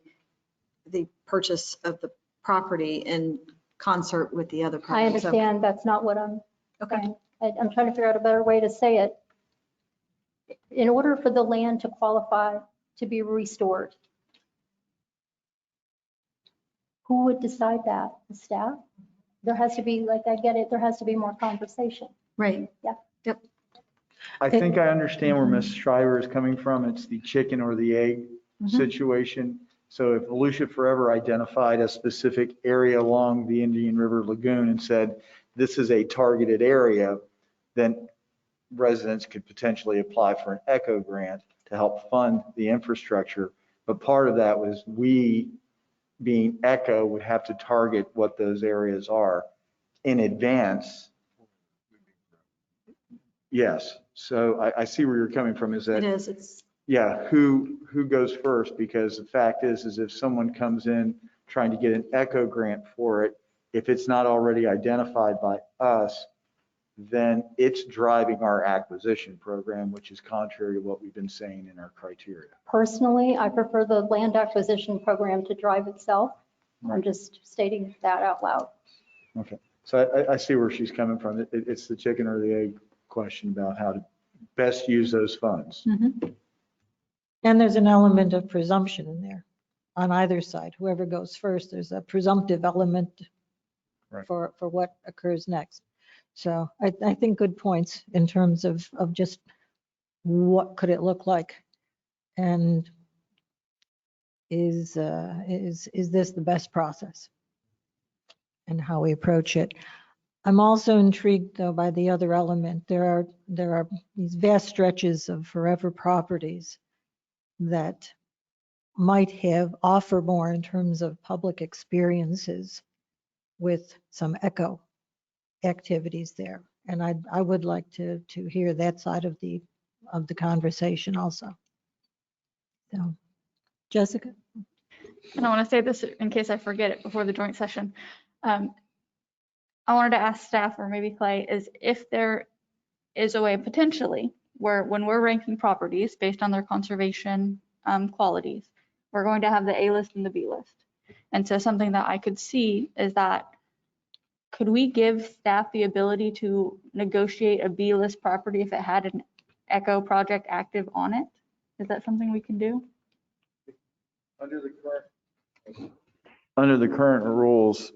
the purchase of the property in concert with the other property. I understand that's not what I'm saying. I'm trying to figure out a better way to say it. In order for the land to qualify to be restored, who would decide that? The staff? There has to be, like, I get it, there has to be more conversation. Right. Yeah. Yep. I think I understand where Ms. Schreiber is coming from. It's the chicken or the egg situation. So if Volusia Forever identified a specific area along the Indian River Lagoon and said, this is a targeted area, then residents could potentially apply for an ECHO grant to help fund the infrastructure. But part of that was we, being ECHO, would have to target what those areas are in advance. Yes. So I see where you're coming from. Is that it is? It's yeah. Who goes first? Because the fact is if someone comes in trying to get an ECHO grant for it, if it's not already identified by us, then it's driving our acquisition program, which is contrary to what we've been saying in our criteria. Personally, I prefer the land acquisition program to drive itself. I'm just stating that out loud. Okay. So I see where she's coming from. It's the chicken or the egg question about how to best use those funds. And there's an element of presumption in there on either side. Whoever goes first, there's a presumptive element for what occurs next. So I think good points in terms of just what could it look like, and is this the best process? and how we approach it. I'm also intrigued though by the other element. There are these vast stretches of forever properties that might offer more in terms of public experiences with some eco activities there. And I would like to hear that side of the conversation also. So, Jessica? And I want to say this in case I forget it before the joint session. I wanted to ask staff, or maybe Clay, is if there is a way potentially where when we're ranking properties based on their conservation qualities, we're going to have the A list and the B list. And so something that I could see is that could we give staff the ability to negotiate a B list property if it had an eco project active on it? Is that something we can do? Under the current rules,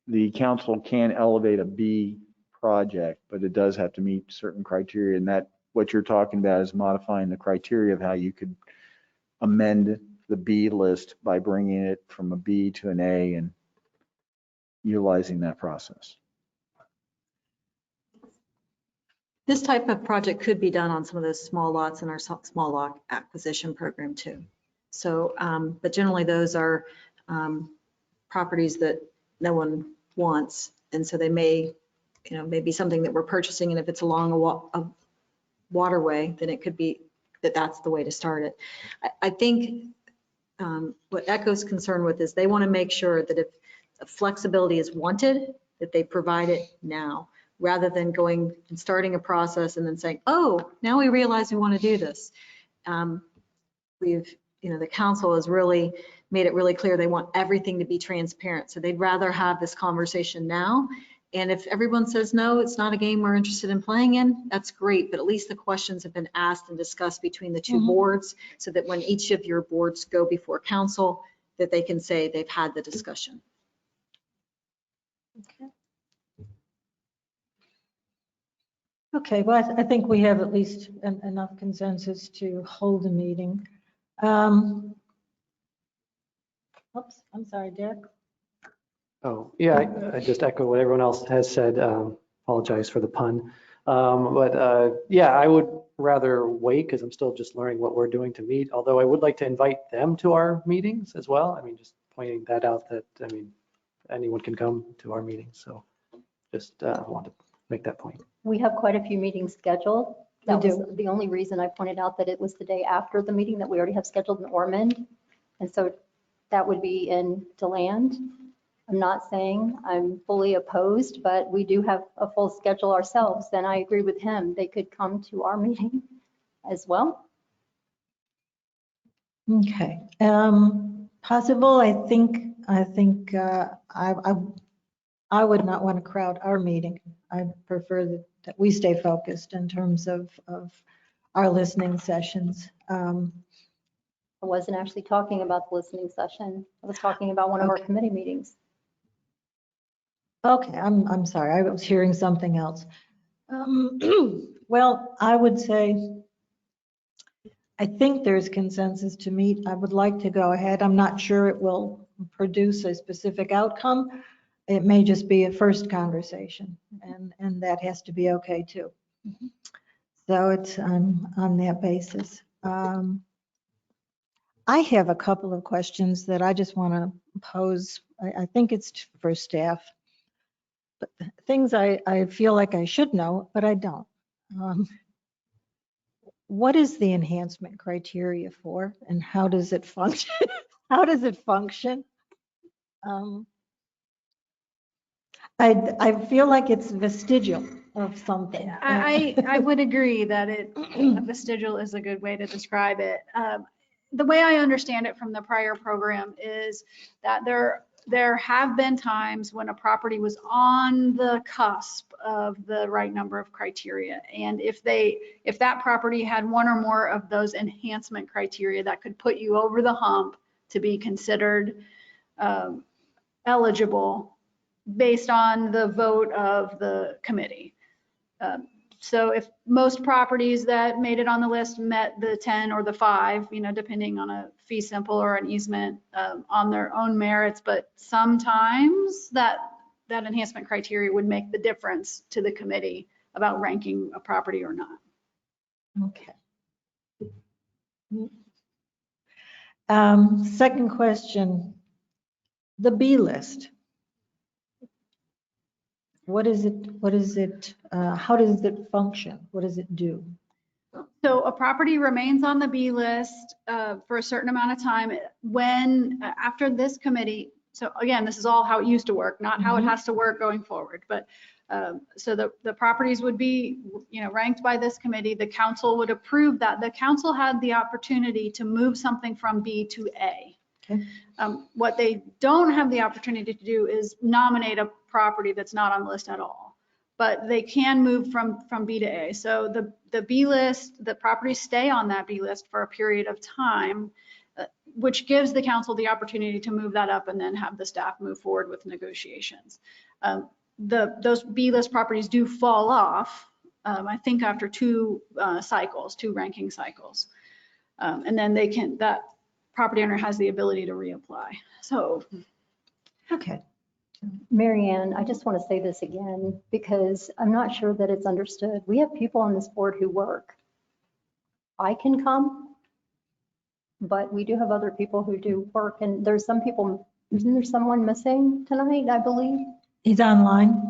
the council can elevate a B project, but it does have to meet certain criteria. And that what you're talking about is modifying the criteria of how you could amend the B list by bringing it from a B to an A and utilizing that process. This type of project could be done on some of those small lots in our small lot acquisition program too. So, but generally those are properties that no one wants. And so they may, maybe something that we're purchasing, and if it's along a waterway, then it could be that's the way to start it. I think what ECHO's concerned with is they want to make sure that if flexibility is wanted, that they provide it now, rather than going and starting a process and then saying, oh, now we realize we want to do this. The council has really made it really clear they want everything to be transparent. So they'd rather have this conversation now. And if everyone says, no, it's not a game we're interested in playing in, that's great. But at least the questions have been asked and discussed between the two boards, so that when each of your boards go before council, that they can say they've had the discussion. Okay, well, I think we have at least enough consensus to hold a meeting. Oops, I'm sorry, Derek. Oh, yeah, I just echo what everyone else has said. Apologize for the pun. Yeah, I would rather wait because I'm still just learning what we're doing to meet, although I would like to invite them to our meetings as well. I mean, just pointing that out that, anyone can come to our meetings. So just want to make that point. We have quite a few meetings scheduled. That We was do. the only reason I pointed out that it was the day after the meeting that we already have scheduled in Ormond. And so that would be in DeLand. I'm not saying I'm fully opposed, but we do have a full schedule ourselves. And I agree with him. They could come to our meeting as well. Okay, possible. I think I would not want to crowd our meeting. I prefer that we stay focused in terms of our listening sessions. I wasn't actually talking about the listening session. I was talking about one of our committee meetings. Okay, I'm sorry. I was hearing something else. Well, I would say, I think there's consensus to meet. I would like to go ahead. I'm not sure it will produce a specific outcome. It may just be a first conversation, and that has to be okay too. So it's on that basis. I have a couple of questions that I just want to pose. I think it's for staff. But things I feel like I should know, but I don't. What is the enhancement criteria for, and how does it function? How does it function? I feel like it's vestigial of something. I would agree that vestigial is a good way to describe it. The way I understand it from the prior program is that there have been times when a property was on the cusp of the right number of criteria. And if that property had one or more of those enhancement criteria that could put you over the hump to be considered eligible based on the vote of the committee. So if most properties that made it on the list met the 10 or the 5, depending on a fee simple or an easement on their own merits, but sometimes that that enhancement criteria would make the difference to the committee about ranking a property or not. Okay. Second question, the B list. What is it, how does it function? What does it do? So a property remains on the B list for a certain amount of time when, after this committee, so again, this is all how it used to work, not how it has to work going forward. But so the properties would be, ranked by this committee. The council would approve that. The council had the opportunity to move something from B to A. Okay. What they don't have the opportunity to do is nominate a property that's not on the list at all. But they can move from B to A. So the B list, the properties stay on that B list for a period of time, which gives the council the opportunity to move that up and then have the staff move forward with negotiations. Those B list properties do fall off, I think after two ranking cycles. And then that property owner has the ability to reapply. So. Okay. Mary Ann, I just want to say this again, because I'm not sure that it's understood. We have people on this board who work. I can come, but we do have other people who do work, and there's some people, isn't there someone missing tonight, I believe? He's online.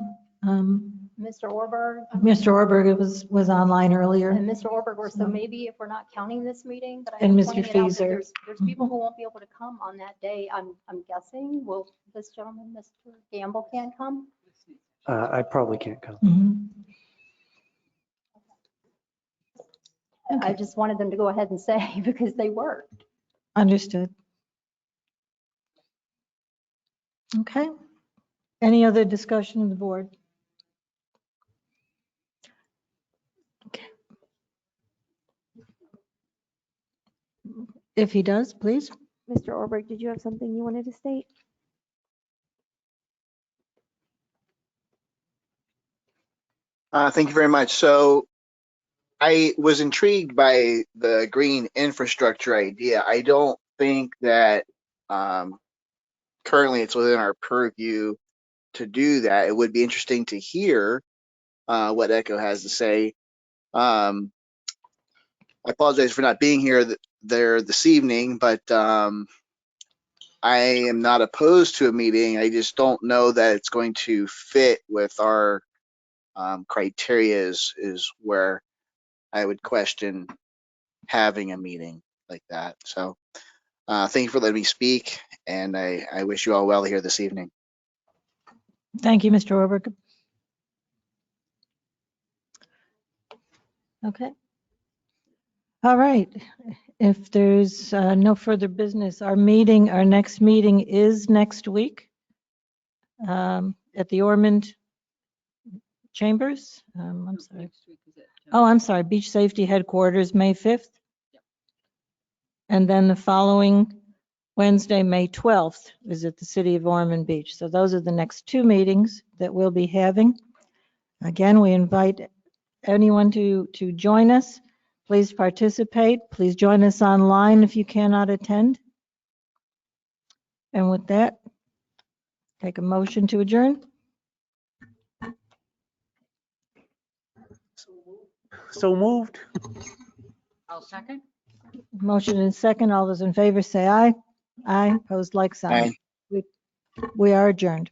Mr. Orberg? Mr. Orberg was online earlier. And Mr. Orberg, so maybe if we're not counting this meeting, but I And am Mr. pointing it out that Feeser. there's people who won't be able to come on that day. I'm guessing, will this gentleman, Mr. Gamble, can't come? I probably can't come. I just wanted them to go ahead and say because they worked. Understood. Okay. Any other discussion of the board? Okay. If he does, please. Mr. Orberg, did you have something you wanted to state? Thank you very much. So I was intrigued by the green infrastructure idea. I don't think that currently it's within our purview to do that. It would be interesting to hear what ECHO has to say. I apologize for not being there this evening, but I am not opposed to a meeting. I just don't know that it's going to fit with our criteria is where I would question having a meeting like that. So thank you for letting me speak, and I wish you all well here this evening. Thank you, Mr. Orberg. Okay. All right. If there's no further business, our next meeting is next week at the Ormond Chambers. I'm sorry. Oh, I'm sorry. Beach Safety Headquarters, May 5th. And then the following Wednesday, May 12th, is at the City of Ormond Beach. So those are the next two meetings that we'll be having. Again, we invite anyone to join us. Please participate. Please join us online if you cannot attend. And with that, take a motion to adjourn. So moved. I'll second. Motion and second. All those in favor say aye. Aye. Opposed, like sign. Aye. We are adjourned.